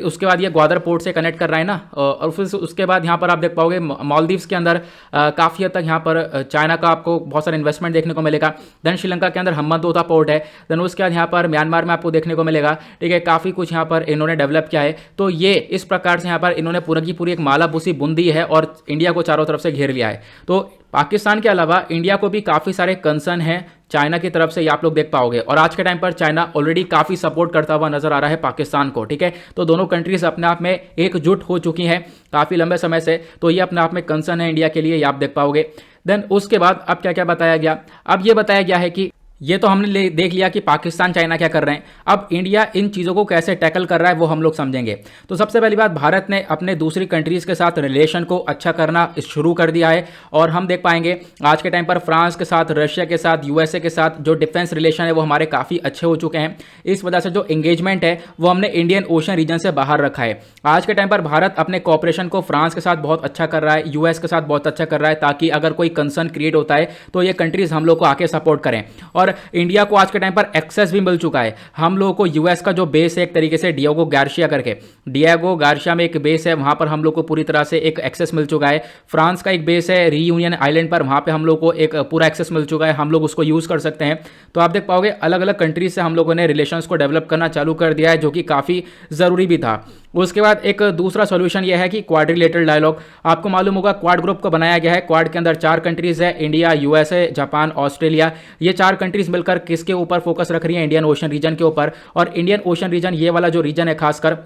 उसके बाद ये ग्वादर पोर्ट से कनेक्ट कर रहा है ना, और फिर उसके बाद यहाँ पर आप देख पाओगे मालदीव्स के अंदर काफ़ी हद तक यहाँ पर चाइना का आपको बहुत सारा इन्वेस्टमेंट देखने को मिलेगा। देन श्रीलंका के अंदर हम्बनतोता पोर्ट है। देन उसके बाद यहाँ पर म्यांमार में आपको देखने को मिलेगा। ठीक है, काफ़ी कुछ यहाँ पर इन्होंने डेवलप किया है। तो ये इस प्रकार से यहाँ पर इन्होंने पूरी की पूरी एक माला बुसी बुंदी है और इंडिया को चारों तरफ से घेर लिया है। तो पाकिस्तान के अलावा इंडिया को भी काफ़ी सारे कंसर्न हैं चाइना की तरफ से, ये आप लोग देख पाओगे। और आज के टाइम पर चाइना ऑलरेडी काफ़ी सपोर्ट करता हुआ नजर आ रहा है पाकिस्तान को। ठीक है, तो दोनों कंट्रीज अपने आप में एकजुट हो चुकी हैं काफ़ी लंबे समय से, तो ये अपने आप में कंसर्न है इंडिया के लिए, ये आप देख पाओगे। देन उसके बाद अब क्या क्या बताया गया? अब ये बताया गया है कि ये तो हमने देख लिया कि पाकिस्तान चाइना क्या कर रहे हैं, अब इंडिया इन चीज़ों को कैसे टैकल कर रहा है वो हम लोग समझेंगे। तो सबसे पहली बात, भारत ने अपने दूसरी कंट्रीज़ के साथ रिलेशन को अच्छा करना शुरू कर दिया है और हम देख पाएंगे आज के टाइम पर फ्रांस के साथ, रशिया के साथ, यूएसए के साथ जो डिफेंस रिलेशन है वो हमारे काफ़ी अच्छे हो चुके हैं। इस वजह से जो एंगेजमेंट है वो हमने इंडियन ओशन रीजन से बाहर रखा है। आज के टाइम पर भारत अपने कॉपरेशन को फ्रांस के साथ बहुत अच्छा कर रहा है, यूएस के साथ बहुत अच्छा कर रहा है, ताकि अगर कोई कंसर्न क्रिएट होता है तो ये कंट्रीज़ हम लोग को आके सपोर्ट करें। और इंडिया को आज के टाइम पर एक्सेस भी मिल चुका है। हम लोगों को यूएस का जो बेस है एक तरीके से डिएगो गार्सिया करके, डिएगो गार्सिया में एक बेस है, वहां पर हम लोग को पूरी तरह से एक एक्सेस मिल चुका है। फ्रांस का एक बेस है रीयूनियन आइलैंड पर, वहां पे हम लोग को एक पूरा एक्सेस मिल चुका है, हम लोग उसको यूज कर सकते हैं। तो आप देख पाओगे अलग अलग कंट्रीज से हम लोगों ने रिलेशंस को डेवलप करना चालू कर दिया है, जो कि काफ़ी ज़रूरी भी था। उसके बाद एक दूसरा सॉल्यूशन यह है कि क्वाड्रिलेटरल डायलॉग। आपको मालूम होगा क्वाड ग्रुप को बनाया गया है। क्वाड के अंदर 4 कंट्रीज है, इंडिया, यूएसए, जापान, ऑस्ट्रेलिया। ये 4 कंट्रीज मिलकर किसके ऊपर फोकस रख रही है? इंडियन ओशन रीजन के ऊपर। और इंडियन ओशन रीजन, ये वाला जो रीजन है खासकर,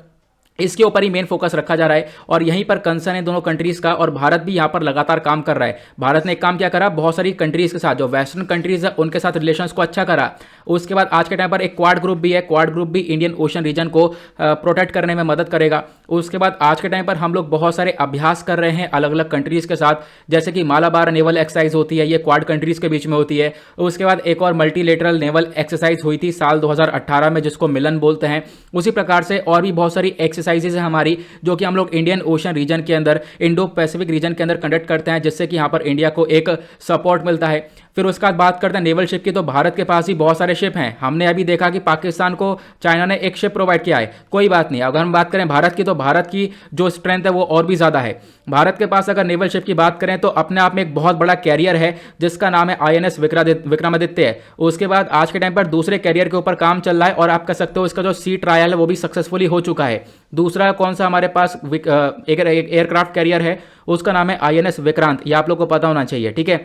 इसके ऊपर ही मेन फोकस रखा जा रहा है और यहीं पर कंसर्न है दोनों कंट्रीज का। और भारत भी यहाँ पर लगातार काम कर रहा है। भारत ने एक काम क्या करा, बहुत सारी कंट्रीज के साथ, जो वेस्टर्न कंट्रीज है उनके साथ रिलेशंस को अच्छा करा। उसके बाद आज के टाइम पर एक क्वाड ग्रुप भी है। क्वाड ग्रुप भी इंडियन ओशन रीजन को प्रोटेक्ट करने में मदद करेगा। उसके बाद आज के टाइम पर हम लोग बहुत सारे अभ्यास कर रहे हैं अलग अलग कंट्रीज के साथ, जैसे कि मालाबार नेवल एक्सरसाइज होती है, ये क्वाड कंट्रीज के बीच में होती है। उसके बाद एक और मल्टीलेटरल नेवल एक्सरसाइज हुई थी साल 2018 में, जिसको मिलन बोलते हैं। उसी प्रकार से और भी बहुत सारी एक्सरसाइजेज है हमारी, जो कि हम लोग इंडियन ओशन रीजन के अंदर, इंडो पैसिफिक रीजन के अंदर कंडक्ट करते हैं, जिससे कि यहाँ पर इंडिया को एक सपोर्ट मिलता है। फिर उसके बाद बात करते हैं नेवल शिप की, तो भारत के पास ही बहुत सारे शिप हैं। हमने अभी देखा कि पाकिस्तान को चाइना ने एक शिप प्रोवाइड किया है, कोई बात नहीं। अगर हम बात करें भारत की, तो भारत की जो स्ट्रेंथ है वो और भी ज़्यादा है। भारत के पास अगर नेवल शिप की बात करें तो अपने आप में एक बहुत बड़ा कैरियर है, जिसका नाम है INS विक्रमादित्य है। उसके बाद आज के टाइम पर दूसरे कैरियर के ऊपर काम चल रहा है और आप कह सकते हो इसका जो सी ट्रायल है वो भी सक्सेसफुली हो चुका है। दूसरा कौन सा हमारे पास एक एयरक्राफ्ट कैरियर है, उसका नाम है INS विक्रांत, ये आप लोग को पता होना चाहिए, ठीक है।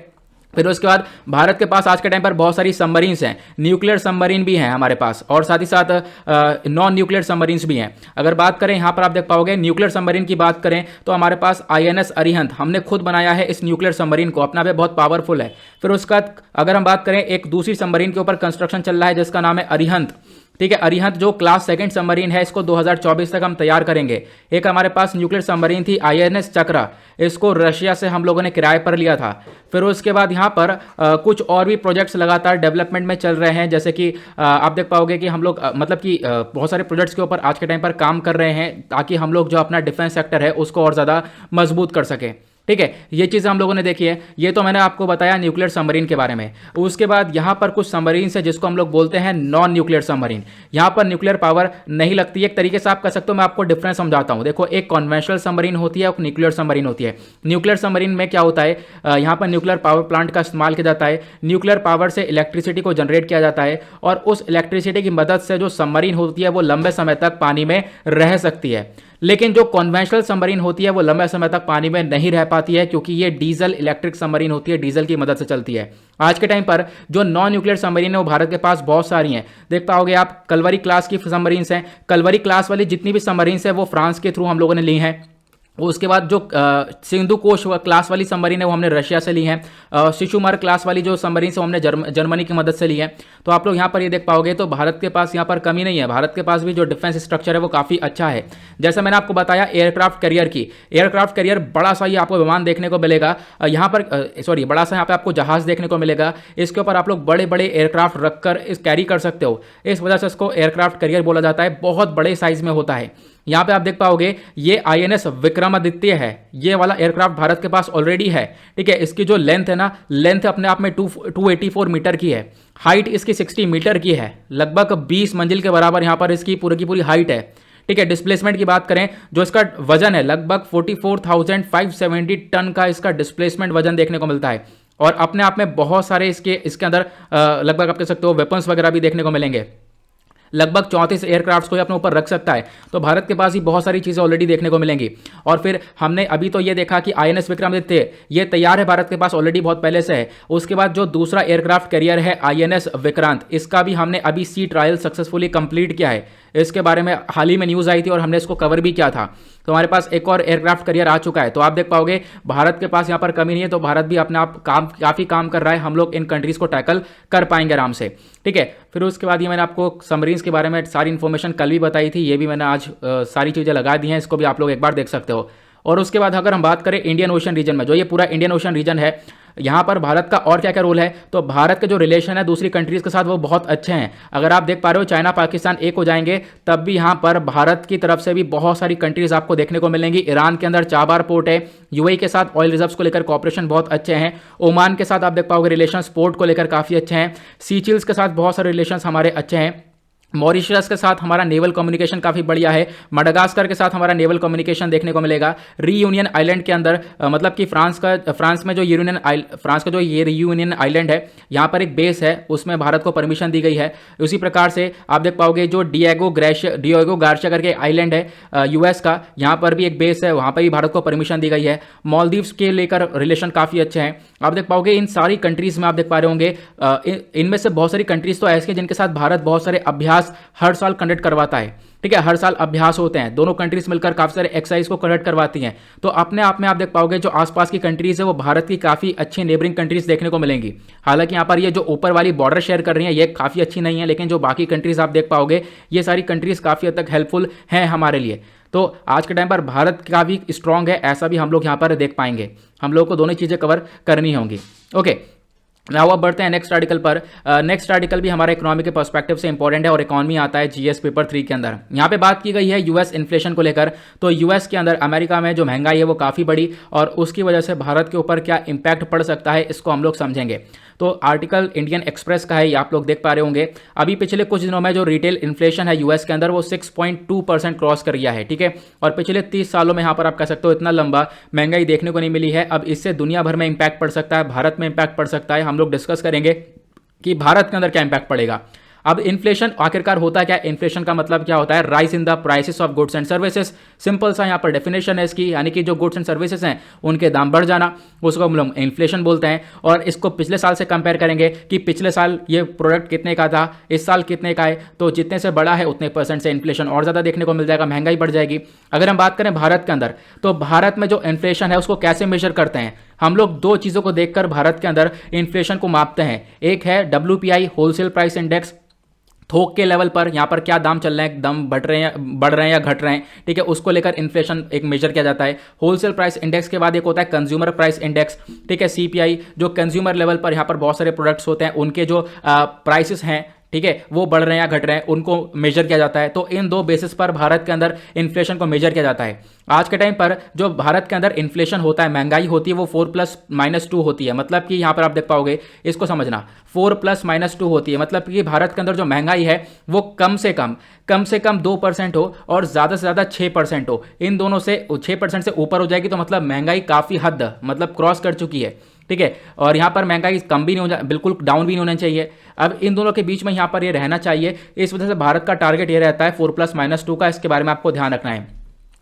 फिर उसके बाद भारत के पास आज के टाइम पर बहुत सारी सबमरीन्स हैं, न्यूक्लियर सबमरीन भी हैं हमारे पास, और साथ ही साथ नॉन न्यूक्लियर सबमरीन्स भी हैं। अगर बात करें यहाँ पर आप देख पाओगे न्यूक्लियर सबमरीन की बात करें तो हमारे पास INS अरिहंत, हमने खुद बनाया है इस न्यूक्लियर सबमरीन को, अपना पे बहुत पावरफुल है। फिर उसका अगर हम बात करें एक दूसरी सबमरीन के ऊपर कंस्ट्रक्शन चल रहा है जिसका नाम है अरिहंत, ठीक है। अरिहंत जो क्लास सेकंड सबमरीन है, इसको 2024 तक हम तैयार करेंगे। एक हमारे पास न्यूक्लियर सबमरीन थी INS चक्रा, इसको रशिया से हम लोगों ने किराए पर लिया था। फिर उसके बाद यहाँ पर कुछ और भी प्रोजेक्ट्स लगातार डेवलपमेंट में चल रहे हैं, जैसे कि आप देख पाओगे कि हम लोग मतलब कि बहुत सारे प्रोजेक्ट्स के ऊपर आज के टाइम पर काम कर रहे हैं, ताकि हम लोग जो अपना डिफेंस सेक्टर है उसको और ज़्यादा मजबूत कर सकें, ठीक है। ये चीज़ हम लोगों ने देखी है। ये तो मैंने आपको बताया न्यूक्लियर सबमरीन के बारे में। उसके बाद यहाँ पर कुछ सबमरीन है जिसको हम लोग बोलते हैं नॉन न्यूक्लियर सबमरीन। यहाँ पर न्यूक्लियर पावर नहीं लगती है, एक तरीके से आप कह सकते हो। मैं आपको डिफरेंस समझाता हूँ। देखो, एक कन्वेंशनल सबमरीन होती है और न्यूक्लियर सबमरीन होती है। न्यूक्लियर सबमरीन में क्या होता है, यहाँ पर न्यूक्लियर पावर प्लांट का इस्तेमाल किया जाता है। न्यूक्लियर पावर से इलेक्ट्रिसिटी को जनरेट किया जाता है और उस इलेक्ट्रिसिटी की मदद से जो सबमरीन होती है वो लंबे समय तक पानी में रह सकती है। लेकिन जो कन्वेंशनल सबमरीन होती है वो लंबे समय तक पानी में नहीं रह पाती है, क्योंकि ये डीजल इलेक्ट्रिक सबमरीन होती है, डीजल की मदद से चलती है। आज के टाइम पर जो नॉन न्यूक्लियर सबमरीन है वो भारत के पास बहुत सारी हैं। देख पाओगे आप, कलवरी क्लास की सबमरीन्स हैं। कलवरी क्लास वाली जितनी भी सबमरीन्स है वो फ्रांस के थ्रू हम लोगों ने ली हैं। उसके बाद जो सिंधु कोश क्लास वाली सबमरीन है वो हमने रशिया से ली है। शिशुमार क्लास वाली जो सबमरीन है वो हमने जर्मनी की मदद से ली है। तो आप लोग यहाँ पर ये देख पाओगे तो भारत के पास यहाँ पर कमी नहीं है। भारत के पास भी जो डिफेंस स्ट्रक्चर है वो काफ़ी अच्छा है। जैसे मैंने आपको बताया एयरक्राफ्ट कैरियर की, एयरक्राफ्ट कैरियर बड़ा सा ही आपको विमान देखने को मिलेगा यहाँ पर, सॉरी बड़ा सा यहाँ पे आपको जहाज देखने को मिलेगा। इसके ऊपर आप लोग बड़े बड़े एयरक्राफ्ट रखकर इस कैरी कर सकते हो, इस वजह से इसको एयरक्राफ्ट कैरियर बोला जाता है। बहुत बड़े साइज में होता है। यहाँ पे आप देख पाओगे ये INS विक्रमादित्य है, ये वाला एयरक्राफ्ट भारत के पास ऑलरेडी है, ठीक है। इसकी जो लेंथ है ना, लेंथ अपने आप में 284 मीटर की है। हाइट इसकी 60 मीटर की है, लगभग 20 मंजिल के बराबर यहाँ पर इसकी पूरी की पूरी हाइट है, ठीक है। डिस्प्लेसमेंट की बात करें, जो इसका वजन है लगभग 44,570 टन का इसका डिस्प्लेसमेंट वजन देखने को मिलता है। और अपने आप में बहुत सारे इसके अंदर लगभग आप कह सकते हो वेपन्स वगैरह भी देखने को मिलेंगे। लगभग 34 एयरक्राफ्ट्स को अपने ऊपर रख सकता है। तो भारत के पास ही बहुत सारी चीज़ें ऑलरेडी देखने को मिलेंगी। और फिर हमने अभी तो ये देखा कि INS विक्रमादित्य ये तैयार है, भारत के पास ऑलरेडी बहुत पहले से है। उसके बाद जो दूसरा एयरक्राफ्ट कैरियर है INS विक्रांत, इसका भी हमने अभी सी ट्रायल सक्सेसफुली कंप्लीट किया है। इसके बारे में हाल ही में न्यूज़ आई थी और हमने इसको कवर भी किया था। तो हमारे पास एक और एयरक्राफ्ट कैरियर आ चुका है। तो आप देख पाओगे भारत के पास यहाँ पर कमी नहीं है। तो भारत भी अपने आप काफ़ी काम कर रहा है। हम लोग इन कंट्रीज़ को टैकल कर पाएंगे आराम से, ठीक है। फिर उसके बाद ये मैंने आपको सबमरीन्स के बारे में सारी इन्फॉर्मेशन कल भी बताई थी, ये भी मैंने आज सारी चीज़ें लगा दी हैं, इसको भी आप लोग एक बार देख सकते हो। और उसके बाद अगर हम बात करें इंडियन ओशन रीजन में, जो ये पूरा इंडियन ओशन रीजन है, यहाँ पर भारत का और क्या क्या रोल है, तो भारत के जो रिलेशन है दूसरी कंट्रीज़ के साथ वो बहुत अच्छे हैं। अगर आप देख पा रहे हो चाइना पाकिस्तान एक हो जाएंगे तब भी यहाँ पर भारत की तरफ से भी बहुत सारी कंट्रीज़ आपको देखने को मिलेंगी। ईरान के अंदर चाबार पोर्ट है, UAE के साथ ऑयल रिजर्व्स को लेकर कॉपरेशन बहुत अच्छे हैं। ओमान के साथ आप देख पाओगे रिलेशन पोर्ट को लेकर काफ़ी अच्छे हैं। सीचिल्स के साथ बहुत सारे रिलेशन हमारे अच्छे हैं। मॉरिशस के साथ हमारा नेवल कम्युनिकेशन काफ़ी बढ़िया है। मडागास्कर के साथ हमारा नेवल कम्युनिकेशन देखने को मिलेगा। रीयूनियन आइलैंड के अंदर मतलब कि फ्रांस में जो फ्रांस का जो ये रीयूनियन आइलैंड है, यहाँ पर एक बेस है, उसमें भारत को परमिशन दी गई है। उसी प्रकार से आप देख पाओगे जो डिएगो गार्शिया करके आइलैंड है US का, यहाँ पर भी एक बेस है, वहाँ पर भी भारत को परमिशन दी गई है। मालदीव्स के लेकर रिलेशन काफ़ी अच्छे हैं। आप देख पाओगे इन सारी कंट्रीज़ में आप देख पा रहे होंगे, इनमें से बहुत सारी कंट्रीज़ तो ऐसी हैं जिनके साथ भारत बहुत सारे अभ्यास अभ्यास हर साल कंडक्ट करवाता है, ठीक है, हर साल अभ्यास होते हैं, दोनों कंट्रीज मिलकर काफी सारे एक्सरसाइज को कंडक्ट करवाती हैं। तो अपने आप में आप देख पाओगे जो आसपास की कंट्रीज है वो भारत की काफी अच्छी नेबरिंग कंट्रीज देखने को मिलेंगी। हालांकि यहाँ पर ये जो ऊपर वाली बॉर्डर शेयर कर रही है ये काफी अच्छी नहीं है, लेकिन जो बाकी कंट्रीज आप देख पाओगे ये सारी कंट्रीज काफी हद तक हेल्पफुल हैं हमारे लिए। तो आज के टाइम पर भारत का भी स्ट्रांग है, ऐसा भी हम लोग यहाँ पर देख पाएंगे। हम लोग को दोनों चीजें कवर करनी होंगी। ओके, नाउ अब बढ़ते हैं नेक्स्ट आर्टिकल पर। नेक्स्ट आर्टिकल भी हमारे इकोनॉमी के पर्सपेक्टिव से इंपॉर्टेंट है और इकोनॉमी आता है जीएस पेपर 3 के अंदर। यहाँ पे बात की गई है यूएस इन्फ्लेशन को लेकर। तो यूएस के अंदर अमेरिका में जो महंगाई है वो काफ़ी बड़ी और उसकी वजह से भारत के ऊपर क्या इंपैक्ट पड़ सकता है इसको हम लोग समझेंगे। तो आर्टिकल इंडियन एक्सप्रेस का है, ये आप लोग देख पा रहे होंगे। अभी पिछले कुछ दिनों में जो रिटेल इन्फ्लेशन है यूएस के अंदर वो 6.2% क्रॉस कर गया है, ठीक है। और पिछले 30 सालों में यहाँ पर आप कह सकते हो इतना लंबा महंगाई देखने को नहीं मिली है। अब इससे दुनिया भर में इंपैक्ट पड़ सकता है, भारत में इंपैक्ट पड़ सकता है। हम लोग डिस्कस करेंगे कि भारत के अंदर क्या इंपैक्ट पड़ेगा। अब इन्फ्लेशन आखिरकार होता क्या है, इन्फ्लेशन का मतलब क्या होता है, rise in the prices of goods and services. Simple सा यहाँ पर डेफिनेशन है इसकी, यानी कि जो गुड्स एंड सर्विसेज हैं उनके दाम बढ़ जाना, उसको हम लोग इन्फ्लेशन बोलते हैं। और इसको पिछले साल से कंपेयर करेंगे कि पिछले साल ये प्रोडक्ट कितने का था, इस साल कितने का है, तो जितने से बड़ा है उतने % से इन्फ्लेशन और ज़्यादा देखने को मिल जाएगा, महंगाई बढ़ जाएगी। अगर हम बात करें भारत के अंदर, तो भारत में जो इन्फ्लेशन है उसको कैसे मेजर करते हैं, हम लोग दो चीज़ों को देखकर भारत के अंदर इन्फ्लेशन को मापते हैं। एक है WPI होलसेल प्राइस इंडेक्स, थोक के लेवल पर यहाँ पर क्या दाम चल रहे हैं, दाम बढ़ रहे हैं या घट रहे हैं, ठीक है, उसको लेकर इन्फ्लेशन एक मेजर किया जाता है। होलसेल प्राइस इंडेक्स के बाद एक होता है कंज्यूमर प्राइस इंडेक्स, ठीक है, CPI, जो कंज्यूमर लेवल पर यहाँ पर बहुत सारे प्रोडक्ट्स होते हैं उनके जो प्राइसेस हैं, ठीक है, वो बढ़ रहे हैं या घट रहे हैं, उनको मेजर किया जाता है। तो इन दो बेसिस पर भारत के अंदर इन्फ्लेशन को मेजर किया जाता है। आज के टाइम पर जो भारत के अंदर इन्फ्लेशन होता है, महंगाई होती है, वो 4+-2 होती है। मतलब कि यहाँ पर आप देख पाओगे, इसको समझना, 4+-2 होती है। मतलब कि भारत के अंदर जो महंगाई है वो कम से कम 2% हो और ज़्यादा से ज़्यादा 6% हो। इन दोनों से 6% से ऊपर हो जाएगी तो मतलब महंगाई काफ़ी हद मतलब क्रॉस कर चुकी है, ठीक है। और यहाँ पर महंगाई कम भी नहीं हो जाए, बिल्कुल डाउन भी नहीं होना चाहिए। अब इन दोनों के बीच में यहाँ पर ये रहना चाहिए। इस वजह से भारत का टारगेट ये रहता है 4+-2 का। इसके बारे में आपको ध्यान रखना है।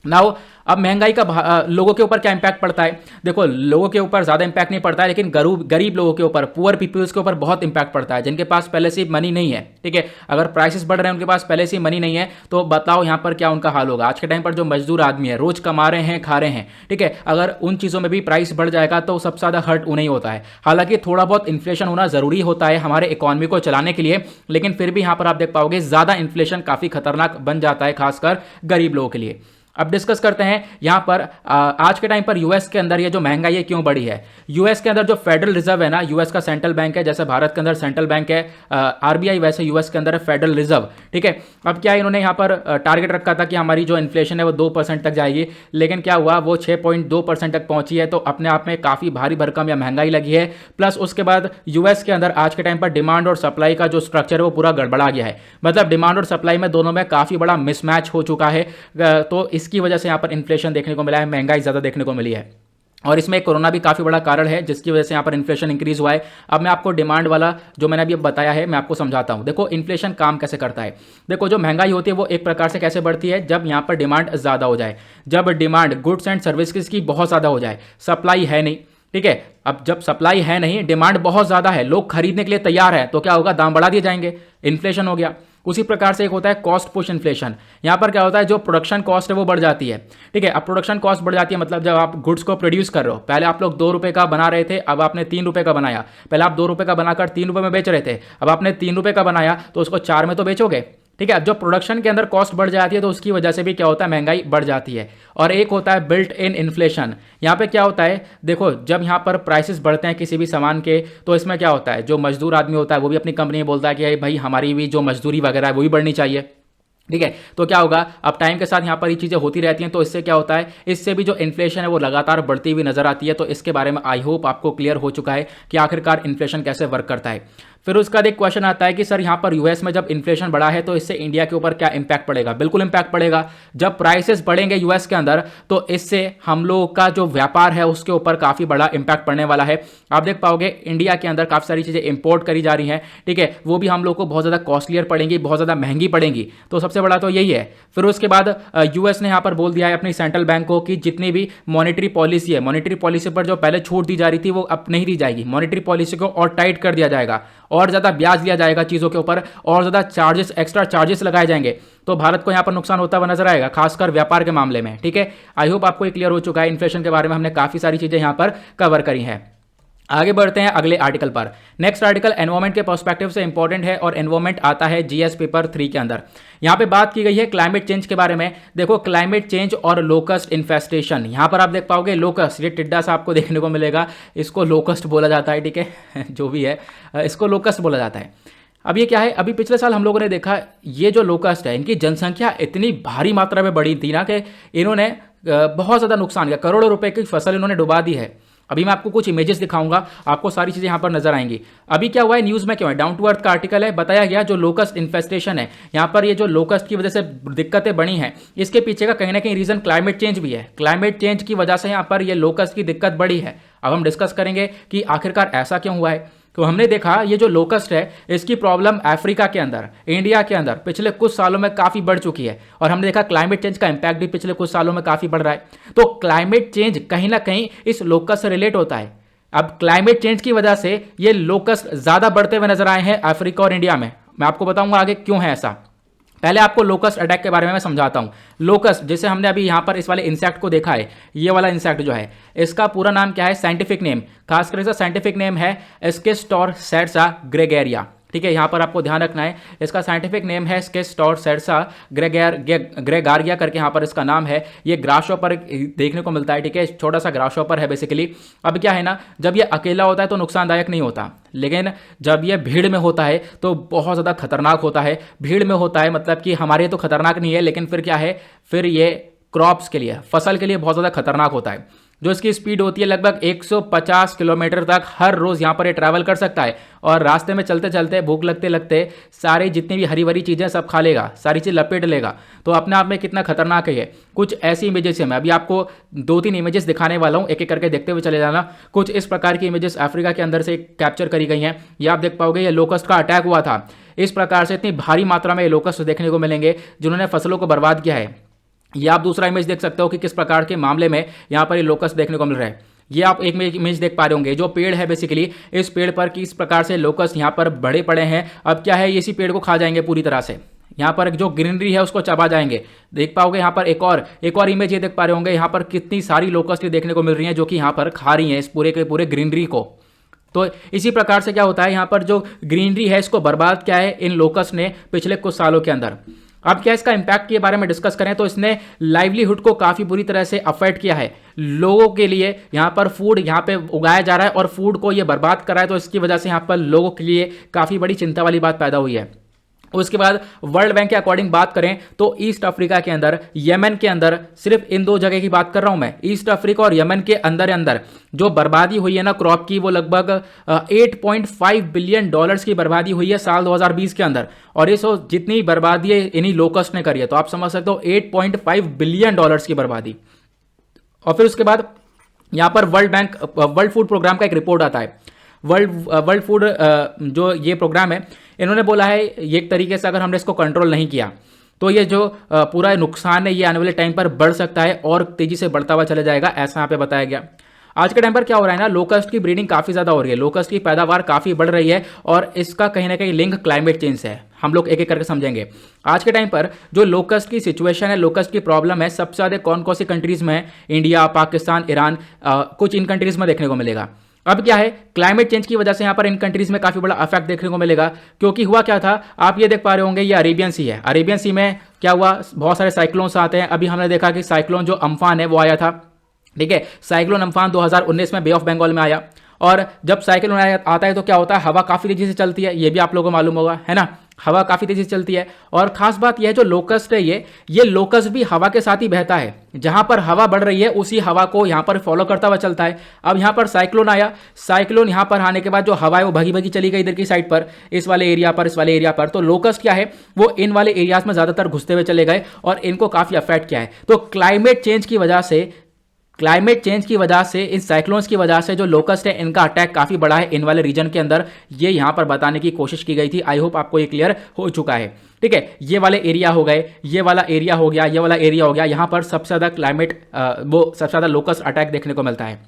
नाउ अब महंगाई का लोगों के ऊपर क्या इंपैक्ट पड़ता है, देखो लोगों के ऊपर ज़्यादा इंपैक्ट नहीं पड़ता है, लेकिन गरीब लोगों के ऊपर, पुअर पीपल्स के ऊपर बहुत इंपैक्ट पड़ता है, जिनके पास पहले से मनी नहीं है, ठीक है। अगर प्राइसेस बढ़ रहे हैं, उनके पास पहले से मनी नहीं है, तो बताओ यहाँ पर क्या उनका हाल होगा। आज के टाइम पर जो मजदूर आदमी है, रोज कमा रहे हैं, खा रहे हैं, ठीक है, अगर उन चीज़ों में भी प्राइस बढ़ जाएगा तो सबसे ज़्यादा हर्ट उन्हें होता है। हालांकि थोड़ा बहुत इन्फ्लेशन होना ज़रूरी होता है हमारे इकोनॉमी को चलाने के लिए, लेकिन फिर भी यहाँ पर आप देख पाओगे ज़्यादा इन्फ्लेशन काफ़ी खतरनाक बन जाता है, खासकर गरीब लोगों के लिए। अब डिस्कस करते हैं यहाँ पर आज के टाइम पर यूएस के अंदर ये जो महंगाई है क्यों बढ़ी है। यूएस के अंदर जो फेडरल रिजर्व है ना, यूएस का सेंट्रल बैंक है, जैसे भारत के अंदर सेंट्रल बैंक है आरबीआई, वैसे यूएस के अंदर है फेडरल रिजर्व, ठीक है। अब क्या इन्होंने यहाँ पर टारगेट रखा था कि हमारी जो इन्फ्लेशन है वो 2% तक जाएगी, लेकिन क्या हुआ, वो 6.2% तक पहुंची है। तो अपने आप में काफ़ी भारी भरकम या महंगाई लगी है। प्लस उसके बाद यूएस के अंदर आज के टाइम पर डिमांड और सप्लाई का जो स्ट्रक्चर है वो पूरा गड़बड़ा गया है। मतलब डिमांड और सप्लाई में दोनों में काफ़ी बड़ा मिसमैच हो चुका है। तो इसकी वजह से यहाँ पर इन्फ्लेशन देखने को मिला है, महंगाई ज़्यादा देखने को मिली है। और इसमें कोरोना भी काफ़ी बड़ा कारण है जिसकी वजह से यहाँ पर इन्फ्लेशन इंक्रीज हुआ है। अब मैं आपको डिमांड वाला जो मैंने अभी बताया है मैं आपको समझाता हूँ। देखो इन्फ्लेशन काम कैसे करता है। देखो जो महंगाई होती है वो एक प्रकार से कैसे बढ़ती है, जब यहाँ पर डिमांड ज़्यादा हो जाए, जब डिमांड गुड्स एंड सर्विसेज की बहुत ज़्यादा हो जाए, सप्लाई है नहीं, ठीक है। अब जब सप्लाई है नहीं, डिमांड बहुत ज़्यादा है, लोग खरीदने के लिए तैयार है, तो क्या होगा, दाम बढ़ा दिए जाएंगे, इन्फ्लेशन हो गया। उसी प्रकार से एक होता है कॉस्ट पुश इन्फ्लेशन। यहाँ पर क्या होता है, जो प्रोडक्शन कॉस्ट है वो बढ़ जाती है, ठीक है। अब प्रोडक्शन कॉस्ट बढ़ जाती है मतलब जब आप गुड्स को प्रोड्यूस कर रहे हो, पहले आप लोग 2 रुपये का बना रहे थे, अब आपने 3 रुपये का बनाया। पहले आप 2 रुपये का बनाकर 3 रुपये में बेच रहे थे, अब आपने 3 रुपये का बनाया तो उसको 4 में तो बेचोगे, ठीक है। अब जो प्रोडक्शन के अंदर कॉस्ट बढ़ जाती है तो उसकी वजह से भी क्या होता है, महंगाई बढ़ जाती है। और एक होता है बिल्ट इन इन्फ्लेशन। यहाँ पे क्या होता है, देखो जब यहाँ पर प्राइसेस बढ़ते हैं किसी भी सामान के, तो इसमें क्या होता है, जो मजदूर आदमी होता है वो भी अपनी कंपनी में बोलता है कि भाई हमारी भी जो मजदूरी वगैरह है वो भी बढ़नी चाहिए, ठीक है। तो क्या होगा, अब टाइम के साथ यहाँ पर ये चीज़ें होती रहती हैं, तो इससे क्या होता है, इससे भी जो इन्फ्लेशन है वो लगातार बढ़ती हुई नजर आती है। तो इसके बारे में आई होप आपको क्लियर हो चुका है कि आखिरकार इन्फ्लेशन कैसे वर्क करता है। फिर उसका बाद एक क्वेश्चन आता है कि सर यहाँ पर यूएस में जब इन्फ्लेशन बढ़ा है तो इससे इंडिया के ऊपर क्या इंपैक्ट पड़ेगा। बिल्कुल इंपैक्ट पड़ेगा। जब प्राइसेस बढ़ेंगे यूएस के अंदर तो इससे हम लोगों का जो व्यापार है उसके ऊपर काफ़ी बड़ा इंपैक्ट पड़ने वाला है। आप देख पाओगे इंडिया के अंदर काफ़ी सारी चीज़ें इंपोर्ट करी जा रही हैं, ठीक है, वो भी हम लोग को बहुत ज़्यादा कॉस्टलियर पड़ेंगी, बहुत ज़्यादा महंगी पड़ेंगी। तो सबसे बड़ा तो यही है। फिर उसके बाद यूएस ने यहाँ पर बोल दिया है अपनी सेंट्रल बैंक को कि जितनी भी मॉनेटरी पॉलिसी है, मॉनेटरी पॉलिसी पर जो पहले छूट दी जा रही थी वो अब नहीं दी जाएगी, मॉनेटरी पॉलिसी को और टाइट कर दिया जाएगा। और ज़्यादा ब्याज लिया जाएगा चीज़ों के ऊपर, और ज़्यादा चार्जेस, एक्स्ट्रा चार्जेस लगाए जाएंगे, तो भारत को यहाँ पर नुकसान होता हुआ नजर आएगा, खासकर व्यापार के मामले में। ठीक है, आई होप आपको ये क्लियर हो चुका है। इन्फ्लेशन के बारे में हमने काफ़ी सारी चीज़ें यहाँ पर कवर करी हैं। आगे बढ़ते हैं अगले आर्टिकल पर। नेक्स्ट आर्टिकल एनवायरमेंट के पर्सपेक्टिव से इंपॉर्टेंट है, और एनवायरमेंट आता है जीएस पेपर 3 के अंदर। यहां पे बात की गई है क्लाइमेट चेंज के बारे में। देखो, क्लाइमेट चेंज और लोकस्ट इन्फेस्टेशन, यहां पर आप देख पाओगे लोकस्ट, ये टिड्डा सा आपको देखने को मिलेगा, इसको लोकस्ट बोला जाता है। ठीक है जो भी है, इसको लोकस्ट बोला जाता है। अब ये क्या है, अभी पिछले साल हम लोगों ने देखा, ये जो लोकस्ट है, इनकी जनसंख्या इतनी भारी मात्रा में बढ़ी थी ना कि इन्होंने बहुत ज़्यादा नुकसान किया, करोड़ों रुपए की फसल इन्होंने डुबा दी है। अभी मैं आपको कुछ इमेजेस दिखाऊंगा, आपको सारी चीजें यहां पर नजर आएंगी। अभी क्या हुआ है, न्यूज में क्यों है, डाउन टू अर्थ का आर्टिकल है, बताया गया जो लोकस्ट इन्फेस्टेशन है, यहां पर ये जो लोकस्ट की वजह से दिक्कतें बनी हैं, इसके पीछे का कहीं ना कहीं रीजन क्लाइमेट चेंज भी है। क्लाइमेट चेंज की वजह से यहां पर ये लोकस्ट की दिक्कत बढ़ी है। अब हम डिस्कस करेंगे कि आखिरकार ऐसा क्यों हुआ है। तो हमने देखा ये जो लोकस्ट है, इसकी प्रॉब्लम अफ्रीका के अंदर, इंडिया के अंदर पिछले कुछ सालों में काफी बढ़ चुकी है, और हमने देखा क्लाइमेट चेंज का इंपैक्ट भी पिछले कुछ सालों में काफी बढ़ रहा है। तो क्लाइमेट चेंज कहीं ना कहीं इस लोकस्ट से रिलेट होता है। अब क्लाइमेट चेंज की वजह से ये लोकस्ट ज्यादा बढ़ते हुए नजर आए हैं अफ्रीका और इंडिया में। मैं आपको बताऊंगा आगे क्यों है ऐसा। पहले आपको लोकस्ट अटैक के बारे में मैं समझाता हूं। लोकस्ट, जैसे हमने अभी यहां पर इस वाले इंसेक्ट को देखा है, ये वाला इंसेक्ट जो है, इसका पूरा नाम क्या है, साइंटिफिक नेम, खासकर इसका साइंटिफिक नेम है स्किस्टोरसेट्सा ग्रेगेरिया। ठीक है, यहां पर आपको ध्यान रखना है, इसका साइंटिफिक नेम है स्किस्टोरसेट्सा ग्रेगारिया करके यहां पर इसका नाम है। ये ग्रासहॉपर देखने को मिलता है। ठीक है, छोटा सा ग्रासहॉपर है बेसिकली। अब क्या है ना, जब ये अकेला होता है तो नुकसानदायक नहीं होता, लेकिन जब ये भीड़ में होता है तो बहुत ज़्यादा खतरनाक होता है। भीड़ में होता है मतलब कि हमारे तो खतरनाक नहीं है, लेकिन फिर क्या है, फिर ये क्रॉप्स के लिए, फसल के लिए बहुत ज़्यादा खतरनाक होता है। जो इसकी स्पीड होती है लगभग 150 किलोमीटर तक हर रोज़ यहाँ पर ये ट्रैवल कर सकता है, और रास्ते में चलते चलते भूख लगते लगते सारी जितनी भी हरी भरी चीज़ें सब खा लेगा, सारी चीज़ लपेट लेगा। तो अपने आप में कितना खतरनाक है ये। कुछ ऐसी इमेजेस है, मैं अभी आपको 2-3 इमेजेस दिखाने वाला हूँ, एक एक करके देखते हुए चले जाना। कुछ इस प्रकार की इमेजेस अफ्रीका के अंदर से कैप्चर करी गई हैं। ये आप देख पाओगे, ये लोकस्ट का अटैक हुआ था। इस प्रकार से इतनी भारी मात्रा में ये लोकस्ट देखने को मिलेंगे जिन्होंने फसलों को बर्बाद किया है। ये आप दूसरा इमेज देख सकते हो कि किस प्रकार के मामले में यहाँ पर ये लोकस्ट देखने को मिल रहा है। ये आप एक इमेज देख पा रहे होंगे, जो पेड़ है बेसिकली, इस पेड़ पर किस प्रकार से लोकस्ट यहाँ पर बड़े पड़े हैं। अब क्या है, इसी पेड़ को खा जाएंगे पूरी तरह से, यहाँ पर जो ग्रीनरी है उसको चबा जाएंगे। देख पाओगे यहाँ पर एक और इमेज ये देख पा रहे होंगे, यहाँ पर कितनी सारी लोकस्ट देखने को मिल रही हैं जो कि यहाँ पर खा रही हैं इस पूरे के पूरे ग्रीनरी को। तो इसी प्रकार से क्या होता है, यहाँ पर जो ग्रीनरी है इसको बर्बाद क्या है इन लोकस्ट ने पिछले कुछ सालों के अंदर। अब क्या इसका इंपैक्ट के बारे में डिस्कस करें तो इसने लाइवलीहुड को काफी बुरी तरह से अफेक्ट किया है। लोगों के लिए यहाँ पर फूड यहाँ पे उगाया जा रहा है और फूड को ये बर्बाद कर रहा है, तो इसकी वजह से यहाँ पर लोगों के लिए काफी बड़ी चिंता वाली बात पैदा हुई है। उसके बाद वर्ल्ड बैंक के अकॉर्डिंग बात करें तो ईस्ट अफ्रीका के अंदर, यमन के अंदर, सिर्फ इन 2 जगह की बात कर रहा हूं मैं, ईस्ट अफ्रीका और यमन के अंदर जो बर्बादी हुई है ना क्रॉप की, वो लगभग 8.5 बिलियन डॉलर्स की बर्बादी हुई है साल 2020 के अंदर। और इस जितनी बर्बादी है इन्हीं लोकस्ट ने करी है, तो आप समझ सकते हो 8.5 बिलियन डॉलर्स की बर्बादी। और फिर उसके बाद यहां पर वर्ल्ड फूड प्रोग्राम का एक रिपोर्ट आता है। वर्ल्ड फूड जो ये प्रोग्राम है, इन्होंने बोला है ये एक तरीके से अगर हमने इसको कंट्रोल नहीं किया तो ये जो पूरा नुकसान है ये आने वाले टाइम पर बढ़ सकता है और तेजी से बढ़ता हुआ चला जाएगा, ऐसा यहाँ पे बताया गया। आज के टाइम पर क्या हो रहा है ना, लोकस्ट की ब्रीडिंग काफी ज्यादा हो रही है, लोकस्ट की पैदावार काफी बढ़ रही है, और इसका कहीं ना कहीं लिंक क्लाइमेट चेंज से है। हम लोग एक एक करके समझेंगे। आज के टाइम पर जो लोकस्ट की सिचुएशन है, लोकस्ट की प्रॉब्लम है, सबसे ज्यादा कौन कौन सी कंट्रीज में है, इंडिया, पाकिस्तान, ईरान, कुछ इन कंट्रीज में देखने को मिलेगा। अब क्या है, क्लाइमेट चेंज की वजह से यहां पर इन कंट्रीज में काफी बड़ा इफेक्ट देखने को मिलेगा। क्योंकि हुआ क्या था, आप ये देख पा रहे होंगे, ये अरेबियन सी है। अरेबियन सी में क्या हुआ, बहुत सारे साइक्लोन्स आते हैं। अभी हमने देखा कि साइक्लोन जो अम्फान है वो आया था। ठीक है, साइक्लोन अम्फान 2019 में बे ऑफ बंगाल में आया। और जब साइक्लोन आता है तो क्या होता है, हवा काफी तेजी से चलती है, ये भी आप लोगों को मालूम होगा, है ना, हवा काफी तेजी से चलती है। और खास बात यह है, जो लोकस्ट है ये लोकस्ट भी हवा के साथ ही बहता है। जहां पर हवा बढ़ रही है उसी हवा को यहां पर फॉलो करता हुआ चलता है। अब यहां पर साइक्लोन आया, साइक्लोन यहां पर आने के बाद जो हवा है वो भगी भगी चली गई इधर की साइड पर, इस वाले एरिया पर, इस वाले एरिया पर। तो लोकस्ट क्या है, वो इन वाले एरियाज में ज्यादातर घुसते हुए चले गए और इनको काफी अफेक्ट किया है। तो क्लाइमेट चेंज की वजह से इन साइक्लोन्स की वजह से जो लोकस्ट है इनका अटैक काफी बड़ा है इन वाले रीजन के अंदर, ये यहां पर बताने की कोशिश की गई थी। आई होप आपको ये क्लियर हो चुका है। ठीक है, ये वाले एरिया हो गए, ये वाला एरिया हो गया, ये वाला एरिया हो गया, यहां पर सबसे ज्यादा सबसे ज्यादा लोकस्ट अटैक देखने को मिलता है।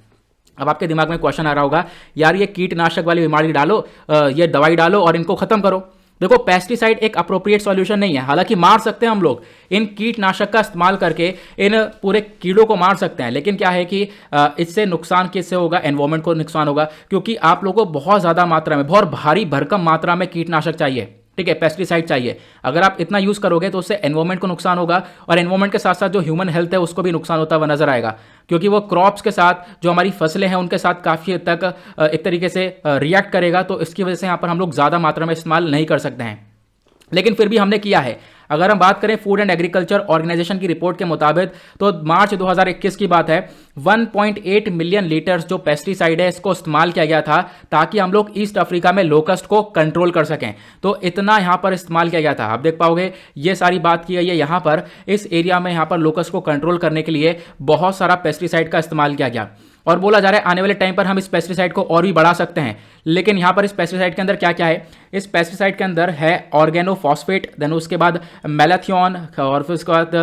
अब आपके दिमाग में क्वेश्चन आ रहा होगा, यार ये कीटनाशक वाली बीमारी डालो, ये दवाई डालो और इनको खत्म करो। देखो, पेस्टिसाइड एक अप्रोप्रिएट सॉल्यूशन नहीं है। हालांकि मार सकते हैं हम लोग इन कीटनाशक का इस्तेमाल करके, इन पूरे कीड़ों को मार सकते हैं, लेकिन क्या है कि इससे नुकसान किससे होगा? एनवायरमेंट को नुकसान होगा, क्योंकि आप लोगों को बहुत ज़्यादा मात्रा में, बहुत भारी भरकम मात्रा में कीटनाशक चाहिए, ठीक है, पेस्टिसाइड चाहिए। अगर आप इतना यूज़ करोगे तो उससे एनवायरमेंट को नुकसान होगा, और एनवायरमेंट के साथ साथ जो ह्यूमन हेल्थ है उसको भी नुकसान होता हुआ नजर आएगा, क्योंकि वो क्रॉप्स के साथ, जो हमारी फसलें हैं उनके साथ काफ़ी हद तक एक तरीके से रिएक्ट करेगा। तो इसकी वजह से यहाँ पर हम लोग ज़्यादा मात्रा में इस्तेमाल नहीं कर सकते हैं, लेकिन फिर भी हमने किया है। अगर हम बात करें फूड एंड एग्रीकल्चर ऑर्गेनाइजेशन की रिपोर्ट के मुताबिक, तो मार्च 2021 की बात है, 1.8 मिलियन लीटर्स जो पेस्टिसाइड है इसको इस्तेमाल किया गया था, ताकि हम लोग ईस्ट अफ्रीका में लोकस्ट को कंट्रोल कर सकें। तो इतना यहां पर इस्तेमाल किया गया था। आप देख पाओगे ये सारी बात की गई है यहां पर, इस एरिया में यहां पर लोकस्ट को कंट्रोल करने के लिए बहुत सारा पेस्टिसाइड का इस्तेमाल किया गया, और बोला जा रहा है आने वाले टाइम पर हम इस पेस्टिसाइड को और भी बढ़ा सकते हैं। लेकिन यहाँ पर इस पेस्टिसाइड के अंदर क्या क्या है? इस पेस्टिसाइड के अंदर है ऑर्गेनोफॉस्फेट, देन उसके बाद मैलाथियन, और फिर उसके बाद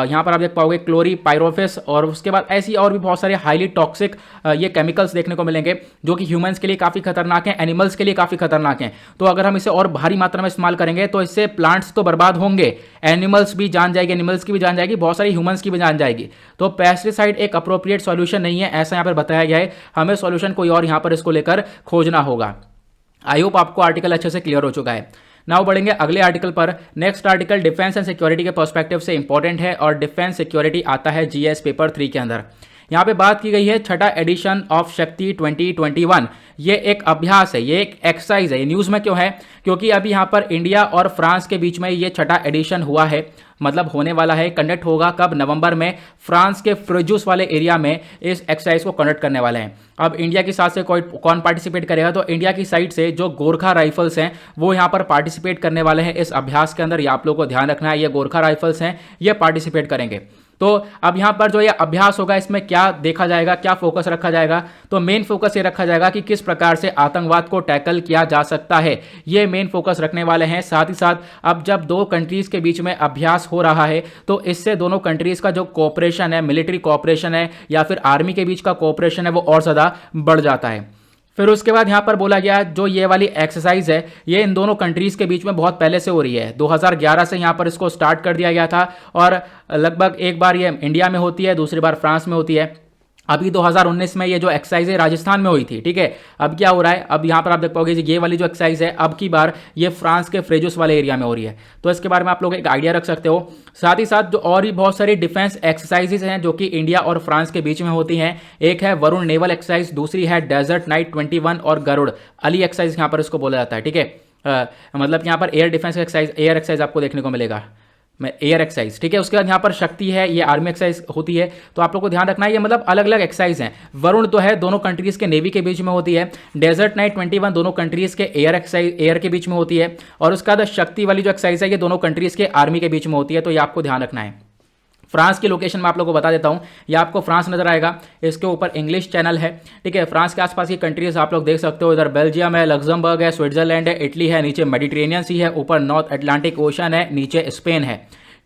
यहाँ पर आप देख पाओगे क्लोरीपाइरोफेस, और उसके बाद ऐसी और भी बहुत सारे हाईली टॉक्सिक ये केमिकल्स देखने को मिलेंगे, जो कि ह्यूमंस के लिए काफ़ी खतरनाक हैं, एनिमल्स के लिए काफ़ी खतरनाक हैं। तो अगर हम इसे और भारी मात्रा में इस्तेमाल करेंगे तो इससे प्लांट्स तो बर्बाद होंगे, एनिमल्स भी जान जाएगी, एनिमल्स की भी जान जाएगी, बहुत सारी ह्यूमंस की भी जान जाएगी। तो पेस्टिसाइड एक अप्रोप्रिएट सॉल्यूशन नहीं है, ऐसा यहाँ पर बताया गया है। हमें सॉल्यूशन कोई और यहाँ पर इसको लेकर खोजना होगा। आई होप आपको आर्टिकल अच्छे से क्लियर हो चुका है। नाउ बढ़ेंगे अगले आर्टिकल पर। Next article defence and security के पर्सपेक्टिव से इंपॉर्टेंट है, और डिफेंस सिक्योरिटी आता है जीएस पेपर 3 के अंदर। यहाँ पे बात की गई है छठा एडिशन ऑफ शक्ति 2021। ये एक अभ्यास है, ये एक एक्सरसाइज है। ये न्यूज़ में क्यों है? क्योंकि अभी यहाँ पर इंडिया और फ्रांस के बीच में ये छठा एडिशन हुआ है, मतलब होने वाला है। कंडक्ट होगा कब? नवंबर में। फ्रांस के फ्रेजुस वाले एरिया में इस एक्सरसाइज को कंडक्ट करने वाले हैं। अब इंडिया की साइड से कौन पार्टिसिपेट करेगा? तो इंडिया की साइड से जो गोरखा राइफल्स हैं वो यहाँ पर पार्टिसिपेट करने वाले हैं इस अभ्यास के अंदर। ये आप लोगों को ध्यान रखना है, ये गोरखा राइफल्स हैं, ये पार्टिसिपेट करेंगे। तो अब यहाँ पर जो ये अभ्यास होगा इसमें क्या देखा जाएगा, क्या फोकस रखा जाएगा? तो मेन फोकस ये रखा जाएगा कि किस प्रकार से आतंकवाद को टैकल किया जा सकता है, ये मेन फोकस रखने वाले हैं। साथ ही साथ अब जब दो कंट्रीज के बीच में अभ्यास हो रहा है तो इससे दोनों कंट्रीज का जो कोऑपरेशन है, मिलिट्री कोऑपरेशन है या फिर आर्मी के बीच का कोऑपरेशन है, वो और ज़्यादा बढ़ जाता है। फिर उसके बाद यहाँ पर बोला गया जो ये वाली एक्सरसाइज है ये इन दोनों कंट्रीज के बीच में बहुत पहले से हो रही है। 2011 से यहाँ पर इसको स्टार्ट कर दिया गया था, और लगभग एक बार ये इंडिया में होती है, दूसरी बार फ्रांस में होती है। अभी 2019 में ये जो एक्सरसाइज है राजस्थान में हुई थी, ठीक है। अब क्या हो रहा है? अब यहाँ पर आप देख पाओगे ये वाली जो एक्सरसाइज है अब की बार ये फ्रांस के फ्रेजुस वाले एरिया में हो रही है। तो इसके बारे में आप लोग एक आइडिया रख सकते हो। साथ ही साथ जो और भी बहुत सारी डिफेंस एक्सरसाइजेज हैं जो कि इंडिया और फ्रांस के बीच में होती हैं। एक है वरुण नेवल एक्सरसाइज, दूसरी है डेजर्ट नाइट 21 और गरुड़ अली एक्सरसाइज यहाँ पर इसको बोला जाता है, ठीक है। मतलब यहाँ पर air defence exercise, air exercise आपको देखने को मिलेगा, मैं एयर एक्सरसाइज, ठीक है। उसके बाद यहाँ पर शक्ति है, ये आर्मी एक्सरसाइज होती है। तो आप लोग को ध्यान रखना है ये मतलब अलग अलग एक्सरसाइज हैं। वरुण तो है दोनों कंट्रीज के नेवी के बीच में होती है, डेजर्ट नाइट 21 दोनों कंट्रीज के एयर एक्सरसाइज, एयर के बीच में होती है, और उसके बाद शक्ति वाली जो एक्सरसाइज है ये दोनों कंट्रीज के आर्मी के बीच में होती है। तो ये आपको ध्यान रखना है। फ्रांस की लोकेशन में आप लोगों को बता देता हूं, ये आपको फ्रांस नजर आएगा, इसके ऊपर इंग्लिश चैनल है, ठीक है। फ्रांस के आसपास की कंट्रीज आप लोग देख सकते हो, इधर बेल्जियम है, लग्जमबर्ग है, स्विट्जरलैंड है, इटली है, नीचे मेडिटेरेनियन सी है, ऊपर नॉर्थ अटलांटिक ओशन है, नीचे स्पेन है,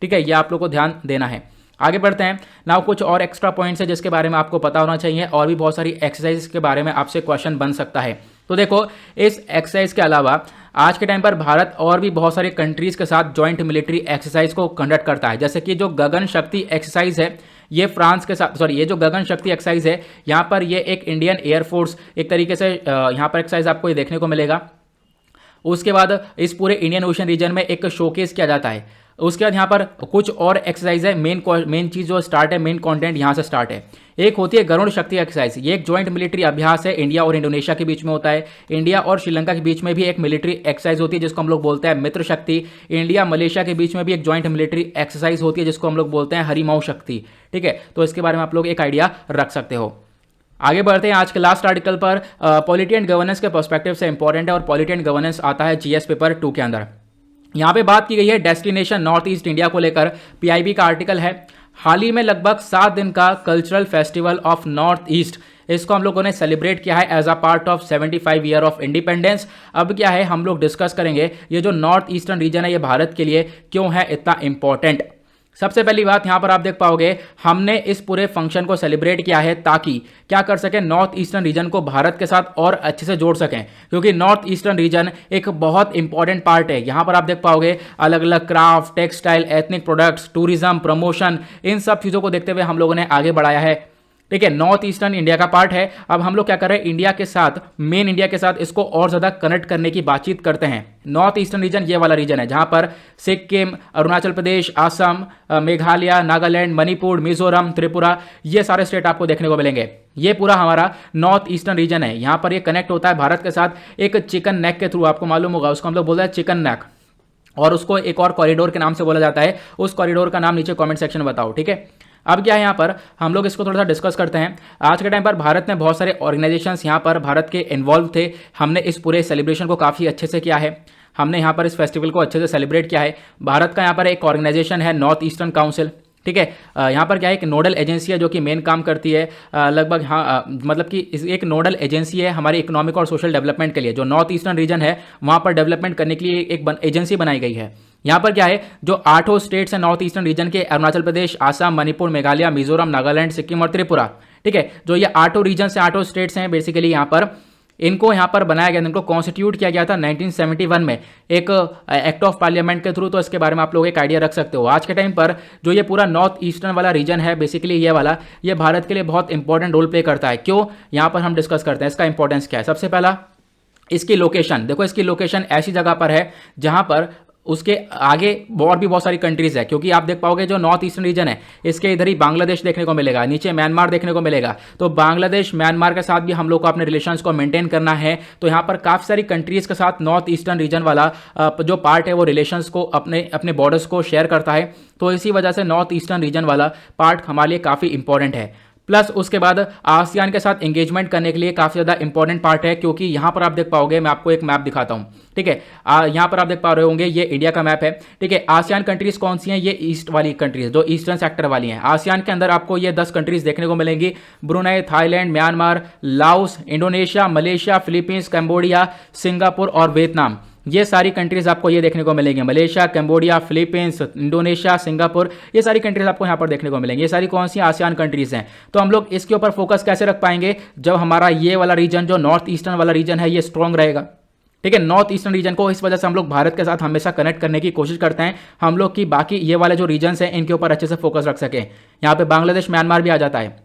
ठीक है। ये आप लोग को ध्यान देना है। आगे बढ़ते हैं। नाउ कुछ और एक्स्ट्रा पॉइंट्स है जिसके बारे में आपको पता होना चाहिए, और भी बहुत सारी एक्सरसाइज के बारे में आपसे क्वेश्चन बन सकता है। तो देखो, इस एक्सरसाइज के अलावा आज के टाइम पर भारत और भी बहुत सारी कंट्रीज के साथ जॉइंट मिलिट्री एक्सरसाइज को कंडक्ट करता है। जैसे कि जो गगन शक्ति एक्सरसाइज है ये फ्रांस के साथ, सॉरी, ये जो गगन शक्ति एक्सरसाइज है यहाँ पर ये एक इंडियन एयरफोर्स एक तरीके से यहाँ पर एक्सरसाइज आपको ये देखने को मिलेगा। उसके बाद इस पूरे इंडियन ओशन रीजन में एक शोकेस किया जाता है। उसके बाद यहाँ पर कुछ और एक्सरसाइज है। मेन चीज़ जो स्टार्ट है, मेन कंटेंट यहाँ से स्टार्ट है। एक होती है गरुड़ शक्ति एक्सरसाइज, ये एक जॉइंट मिलिट्री अभ्यास है, इंडिया और इंडोनेशिया के बीच में होता है। इंडिया और श्रीलंका के बीच में भी एक मिलिट्री एक्सरसाइज होती है जिसको हम लोग बोलते हैं मित्र शक्ति। इंडिया मलेशिया के बीच में भी एक जॉइंट मिलिट्री एक्सरसाइज होती है जिसको हम लोग बोलते हैं हरिमाऊ शक्ति, ठीक है। तो इसके बारे में आप लोग एक आइडिया रख सकते हो। आगे बढ़ते हैं आज के लास्ट आर्टिकल पर। पॉलिटी एंड गवर्नेंस के पर्सपेक्टिव से इंपॉर्टेंट है, और पॉलिटी एंड गवर्नेंस आता है जीएस पेपर 2 के अंदर। यहाँ पे बात की गई है डेस्टिनेशन नॉर्थ ईस्ट इंडिया को लेकर, पीआईबी का आर्टिकल है। हाल ही में लगभग 7 दिन का cultural festival of North East, इसको हम लोगों ने सेलिब्रेट किया है as a part of 75 year of independence. अब क्या है, हम लोग डिस्कस करेंगे ये जो नॉर्थ ईस्टर्न रीजन है ये भारत के लिए क्यों है इतना इंपॉर्टेंट। सबसे पहली बात यहां पर आप देख पाओगे, हमने इस पूरे फंक्शन को सेलिब्रेट किया है ताकि क्या कर सकें, नॉर्थ ईस्टर्न रीजन को भारत के साथ और अच्छे से जोड़ सकें, क्योंकि नॉर्थ ईस्टर्न रीजन एक बहुत इंपॉर्टेंट पार्ट है। यहां पर आप देख पाओगे अलग अलग craft, textile, ethnic products, tourism, promotion, इन सब चीज़ों को देखते हुए हम लोगों ने आगे बढ़ाया है। ठीक है, नॉर्थ ईस्टर्न इंडिया का पार्ट है। अब हम लोग क्या कर रहे हैं, इंडिया के साथ, मेन इंडिया के साथ इसको और ज़्यादा कनेक्ट करने की बातचीत करते हैं। नॉर्थ ईस्टर्न रीजन ये वाला रीजन है जहां पर सिक्किम, अरुणाचल प्रदेश, असम, मेघालय, नागालैंड, मणिपुर, मिजोरम, त्रिपुरा, ये सारे स्टेट आपको देखने को मिलेंगे। ये पूरा हमारा नॉर्थ ईस्टर्न रीजन है। यहाँ पर ये कनेक्ट होता है भारत के साथ एक चिकन नेक के थ्रू। आपको मालूम होगा उसको हम लोग बोलते हैं चिकन नेक, और उसको एक और कॉरिडोर के नाम से बोला जाता है। उस कॉरिडोर का नाम नीचे कमेंट सेक्शन में बताओ। ठीक है, अब क्या है, यहाँ पर हम लोग इसको थोड़ा सा डिस्कस करते हैं। आज के टाइम पर भारत में बहुत सारे ऑर्गेनाइजेशंस यहाँ पर भारत के इन्वॉल्व थे। हमने इस पूरे सेलिब्रेशन को काफ़ी अच्छे से किया है। हमने यहाँ पर इस फेस्टिवल को अच्छे से सेलिब्रेट किया है। भारत का यहाँ पर एक ऑर्गेनाइजेशन है नॉर्थ ईस्टर्न काउंसिल। ठीक है, यहाँ पर क्या है, एक नोडल एजेंसी है जो कि मेन काम करती है लगभग, हाँ मतलब कि एक नोडल एजेंसी है हमारी इकोनॉमिक और सोशल डेवलपमेंट के लिए। जो नॉर्थ ईस्टर्न रीजन है वहाँ पर डेवलपमेंट करने के लिए एक एजेंसी बनाई गई है। यहाँ पर क्या है, जो 8 स्टेट्स हैं नॉर्थ ईस्टर्न रीजन के, अरुणाचल प्रदेश, आसाम, मणिपुर, मेघालय, मिजोरम, नागालैंड, सिक्किम और त्रिपुरा। ठीक है, जो ये 8 रीजन से 8 स्टेट्स हैं बेसिकली, यहाँ पर इनको यहाँ पर बनाया गया, इनको कॉन्स्टिट्यूट किया गया था 1971 में एक एक्ट ऑफ पार्लियामेंट के थ्रू। तो इसके बारे में आप लोग एक आइडिया रख सकते हो। आज के टाइम पर जो ये पूरा नॉर्थ ईस्टर्न वाला रीजन है बेसिकली ये वाला, ये भारत के लिए बहुत इंपॉर्टेंट रोल प्ले करता है। क्यों, यहाँ पर हम डिस्कस करते हैं इसका इंपॉर्टेंस क्या है। सबसे पहला इसकी लोकेशन देखो, इसकी लोकेशन ऐसी जगह पर है जहाँ पर उसके आगे और भी बहुत सारी कंट्रीज है। क्योंकि आप देख पाओगे जो नॉर्थ ईस्टर्न रीजन है इसके इधर ही बांग्लादेश देखने को मिलेगा, नीचे म्यांमार देखने को मिलेगा। तो बांग्लादेश, म्यांमार के साथ भी हम लोग को अपने रिलेशंस को मेंटेन करना है। तो यहाँ पर काफ़ी सारी कंट्रीज के साथ नॉर्थ ईस्टर्न रीजन वाला जो पार्ट है वो रिलेशंस को अपने बॉर्डर्स को शेयर करता है। तो इसी वजह से नॉर्थ ईस्टर्न रीजन वाला पार्ट हमारे लिए काफ़ी इंपॉर्टेंट है। प्लस उसके बाद आसियान के साथ एंगेजमेंट करने के लिए काफ़ी ज़्यादा इंपॉर्टेंट पार्ट है। क्योंकि यहाँ पर आप देख पाओगे, मैं आपको एक मैप दिखाता हूँ। ठीक है, यहाँ पर आप देख पा रहे होंगे ये इंडिया का मैप है। ठीक है, आसियान कंट्रीज कौन सी हैं, ये ईस्ट वाली कंट्रीज जो ईस्टर्न सेक्टर वाली हैं। आसियान के अंदर आपको ये 10 कंट्रीज देखने को मिलेंगी, Brunei, Thailand, Myanmar, Laos, Indonesia, Malaysia, Philippines, Cambodia, Singapore और वियतनाम। ये सारी कंट्रीज आपको ये देखने को मिलेंगी, Malaysia, Cambodia, Philippines, Indonesia, Singapore, ये सारी कंट्रीज आपको यहाँ पर देखने को मिलेंगी। ये सारी कौन सी आसियान कंट्रीज हैं। तो हम लोग इसके ऊपर फोकस कैसे रख पाएंगे, जब हमारा ये वाला रीजन जो नॉर्थ ईस्टर्न वाला रीजन है ये स्ट्रॉन्ग रहेगा। ठीक है, नॉर्थ ईस्टर्न रीजन को इस वजह से हम लोग भारत के साथ हमेशा कनेक्ट करने की कोशिश करते हैं, हम लोग की बाकी ये वाले जो रीजन्स हैं इनके ऊपर अच्छे से फोकस रख सकें। यहाँ पे बांग्लादेश, म्यांमार भी आ जाता है।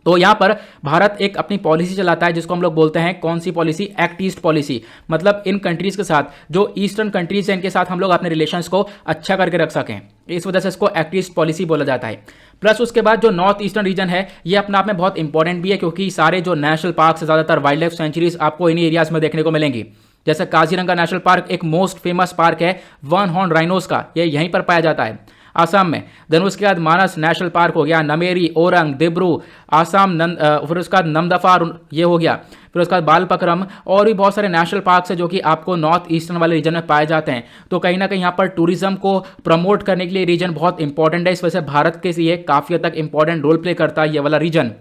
तो यहाँ पर भारत एक अपनी पॉलिसी चलाता है जिसको हम लोग बोलते हैं, कौन सी पॉलिसी, एक्ट ईस्ट पॉलिसी। मतलब इन कंट्रीज के साथ जो ईस्टर्न कंट्रीज हैं इनके साथ हम लोग अपने रिलेशंस को अच्छा करके रख सकें, इस वजह से इसको एक्ट ईस्ट पॉलिसी बोला जाता है। प्लस उसके बाद जो नॉर्थ ईस्टर्न रीजन है ये अपने आप में बहुत इंपॉर्टेंट भी है, क्योंकि सारे जो नेशनल पार्क, ज़्यादातर वाइल्ड लाइफ सेंचुरीज आपको इन्हीं एरियाज में देखने को मिलेंगी। जैसे काजीरंगा नेशनल पार्क एक मोस्ट फेमस पार्क है वन हॉर्न राइनोस का, ये यहीं पर पाया जाता है आसाम में। देन उसके बाद मानस नेशनल पार्क हो गया, नमेरी, ओरंग, दिब्रू, आसाम, फिर उसके बाद नमदफार ये हो गया, फिर उसके बाद बालपक्रम, और भी बहुत सारे नेशनल पार्क्स हैं जो कि आपको नॉर्थ ईस्टर्न वाले रीजन में पाए जाते हैं। तो कहीं ना कहीं यहाँ पर टूरिज्म को प्रमोट करने के लिए रीजन बहुत इंपॉर्टेंट है। इस वजह से भारत के लिए काफ़ी हद तक इंपॉर्टेंट रोल प्ले करता है ये वाला रीजन।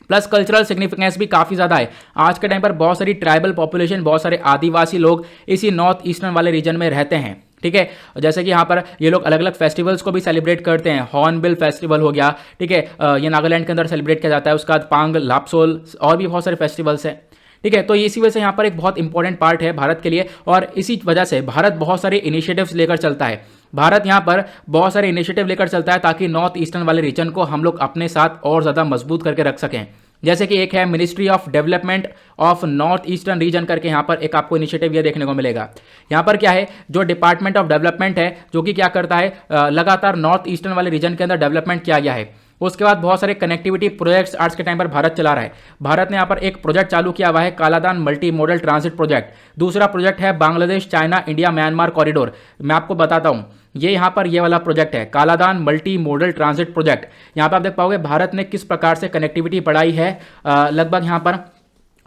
प्लस कल्चरल सिग्निफिकेंस भी काफ़ी ज़्यादा है। आज के टाइम पर बहुत सारी ट्राइबल पॉपुलेशन, बहुत सारे आदिवासी लोग इसी नॉर्थ ईस्टर्न वाले रीजन में रहते हैं। ठीक है, जैसे कि यहाँ पर ये लोग अलग अलग फेस्टिवल्स को भी सेलिब्रेट करते हैं। हॉर्नबिल फेस्टिवल हो गया, ठीक है, ये नागालैंड के अंदर सेलिब्रेट किया जाता है। उसके बाद पांग, लापसोल और भी बहुत सारे फेस्टिवल्स हैं। ठीक है, तो इसी वजह से यहाँ पर एक बहुत इंपॉर्टेंट पार्ट है भारत के लिए, और इसी वजह से भारत बहुत सारे इनिशिएटिव्स लेकर चलता है। भारत यहाँ पर बहुत सारे इनिशिएटिव लेकर चलता है ताकि नॉर्थ ईस्टर्न वाले रीजन को हम लोग अपने साथ और ज़्यादा मजबूत करके रख सकें। जैसे कि एक है ministry of development of north eastern region करके, यहाँ पर एक आपको इनिशिएटिव ये देखने को मिलेगा। यहाँ पर क्या है, जो डिपार्टमेंट ऑफ डेवलपमेंट है जो कि क्या करता है, लगातार नॉर्थ ईस्टर्न वाले रीजन के अंदर डेवलपमेंट किया गया है। उसके बाद बहुत सारे कनेक्टिविटी प्रोजेक्ट्स आज के टाइम पर भारत चला रहा है। भारत ने यहाँ पर एक प्रोजेक्ट चालू किया हुआ है, Kaladan multi modal transit project. दूसरा प्रोजेक्ट है Bangladesh, China, India, Myanmar corridor. मैं आपको बताता हूँ, ये यहाँ पर ये वाला प्रोजेक्ट है Kaladan multi modal transit project. यहाँ पर आप देख पाओगे भारत ने किस प्रकार से कनेक्टिविटी बढ़ाई है। लगभग यहाँ पर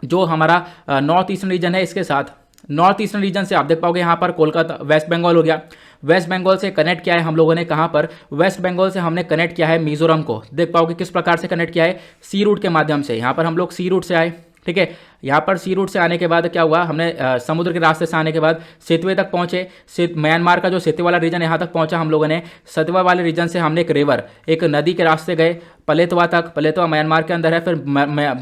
जो हमारा नॉर्थ ईस्टर्न रीजन है इसके साथ, नॉर्थ ईस्टर्न रीजन से आप देख पाओगे यहाँ पर कोलकाता, वेस्ट बंगाल हो गया। वेस्ट बंगाल से कनेक्ट किया है हम लोगों ने, कहाँ पर, वेस्ट बंगाल से हमने कनेक्ट किया है मिजोरम को। देख पाओगे किस प्रकार से कनेक्ट किया है, सी रूट के माध्यम से। यहाँ पर हम लोग सी रूट से आए। ठीक है, यहाँ पर सी रूट से आने के बाद क्या हुआ, हमने समुद्र के रास्ते से आने के बाद सेतुए तक पहुंचे। म्यांमार का जो सेतुए वाला रीजन यहाँ तक पहुंचा हम लोगों ने। सेतुआ वाले रीजन से हमने एक रिवर, एक नदी के रास्ते गए पलेतवा तक। पलेतवा म्यांमार के अंदर है। फिर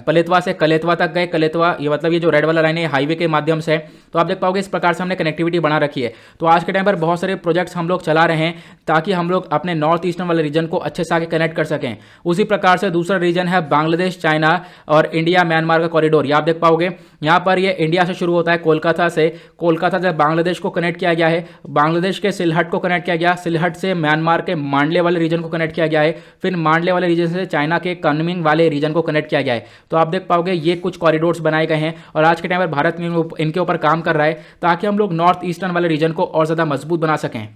पलेतवा से कलेतवा तक गए। कलेतवा ये मतलब ये जो रेड वाला लाइन है हाईवे के माध्यम से। तो आप देख पाओगे इस प्रकार से हमने कनेक्टिविटी बना रखी है। तो आज के टाइम पर बहुत सारे प्रोजेक्ट्स हम लोग चला रहे हैं ताकि हम लोग अपने नॉर्थ ईस्टर्न वाले रीजन को अच्छे से आगे कनेक्ट कर सकें। उसी प्रकार से दूसरा रीजन है बांग्लादेश, चाइना और इंडिया म्यांमार का कॉरिडोर। ये आप देख पाओगे यहाँ पर ये इंडिया से शुरू होता है कोलकाता से। कोलकाता से बांग्लादेश को कनेक्ट किया गया है। बांग्लादेश के सिलहट को कनेक्ट किया गया। सिलहट से म्यांमार के मांडले वाले रीजन को कनेक्ट किया गया है। फिर मांडले वाले रीजन से चाइना के कनमिंग वाले रीजन को कनेक्ट किया गया है। तो आप देख पाओगे ये कुछ कॉरिडोर्स बनाए गए हैं और आज के टाइम पर भारत इनके ऊपर काम कर रहा है ताकि हम लोग नॉर्थ ईस्टर्न वाले रीजन को और ज़्यादा मजबूत बना सकें।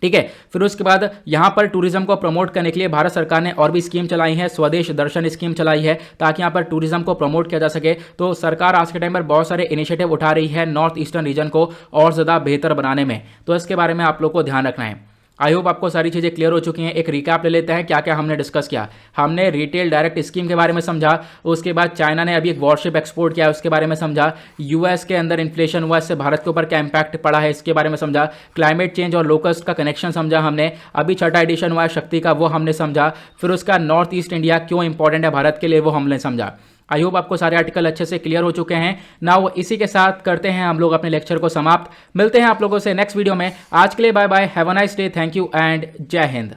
ठीक है। फिर उसके बाद यहाँ पर टूरिज्म को प्रमोट करने के लिए भारत सरकार ने और भी स्कीम चलाई है। स्वदेश दर्शन स्कीम चलाई है ताकि यहाँ पर टूरिज्म को प्रमोट किया जा सके। तो सरकार आज के टाइम पर बहुत सारे इनिशिएटिव उठा रही है नॉर्थ ईस्टर्न रीजन को और ज़्यादा बेहतर बनाने में। तो इसके बारे में आप लोग को ध्यान रखना है। आई होप आपको सारी चीज़ें क्लियर हो चुकी हैं। एक रिकैप ले लेते हैं क्या क्या हमने डिस्कस किया। हमने रिटेल डायरेक्ट स्कीम के बारे में समझा। उसके बाद चाइना ने अभी एक वॉरशिप एक्सपोर्ट किया है उसके बारे में समझा। यूएस के अंदर इन्फ्लेशन हुआ, इससे भारत के ऊपर क्या इंपैक्ट पड़ा है इसके बारे में समझा। क्लाइमेट चेंज और लोकस्ट का कनेक्शन समझा हमने। अभी छठा एडिशन हुआ है शक्ति का, वो हमने समझा। फिर उसका नॉर्थ ईस्ट इंडिया क्यों इंपॉर्टेंट है भारत के लिए, वो हमने समझा। आई होप आपको सारे आर्टिकल अच्छे से क्लियर हो चुके हैं ना। वो इसी के साथ करते हैं हम लोग अपने लेक्चर को समाप्त। मिलते हैं आप लोगों से नेक्स्ट वीडियो में। आज के लिए bye bye, have a nice day, thank you and जय हिंद।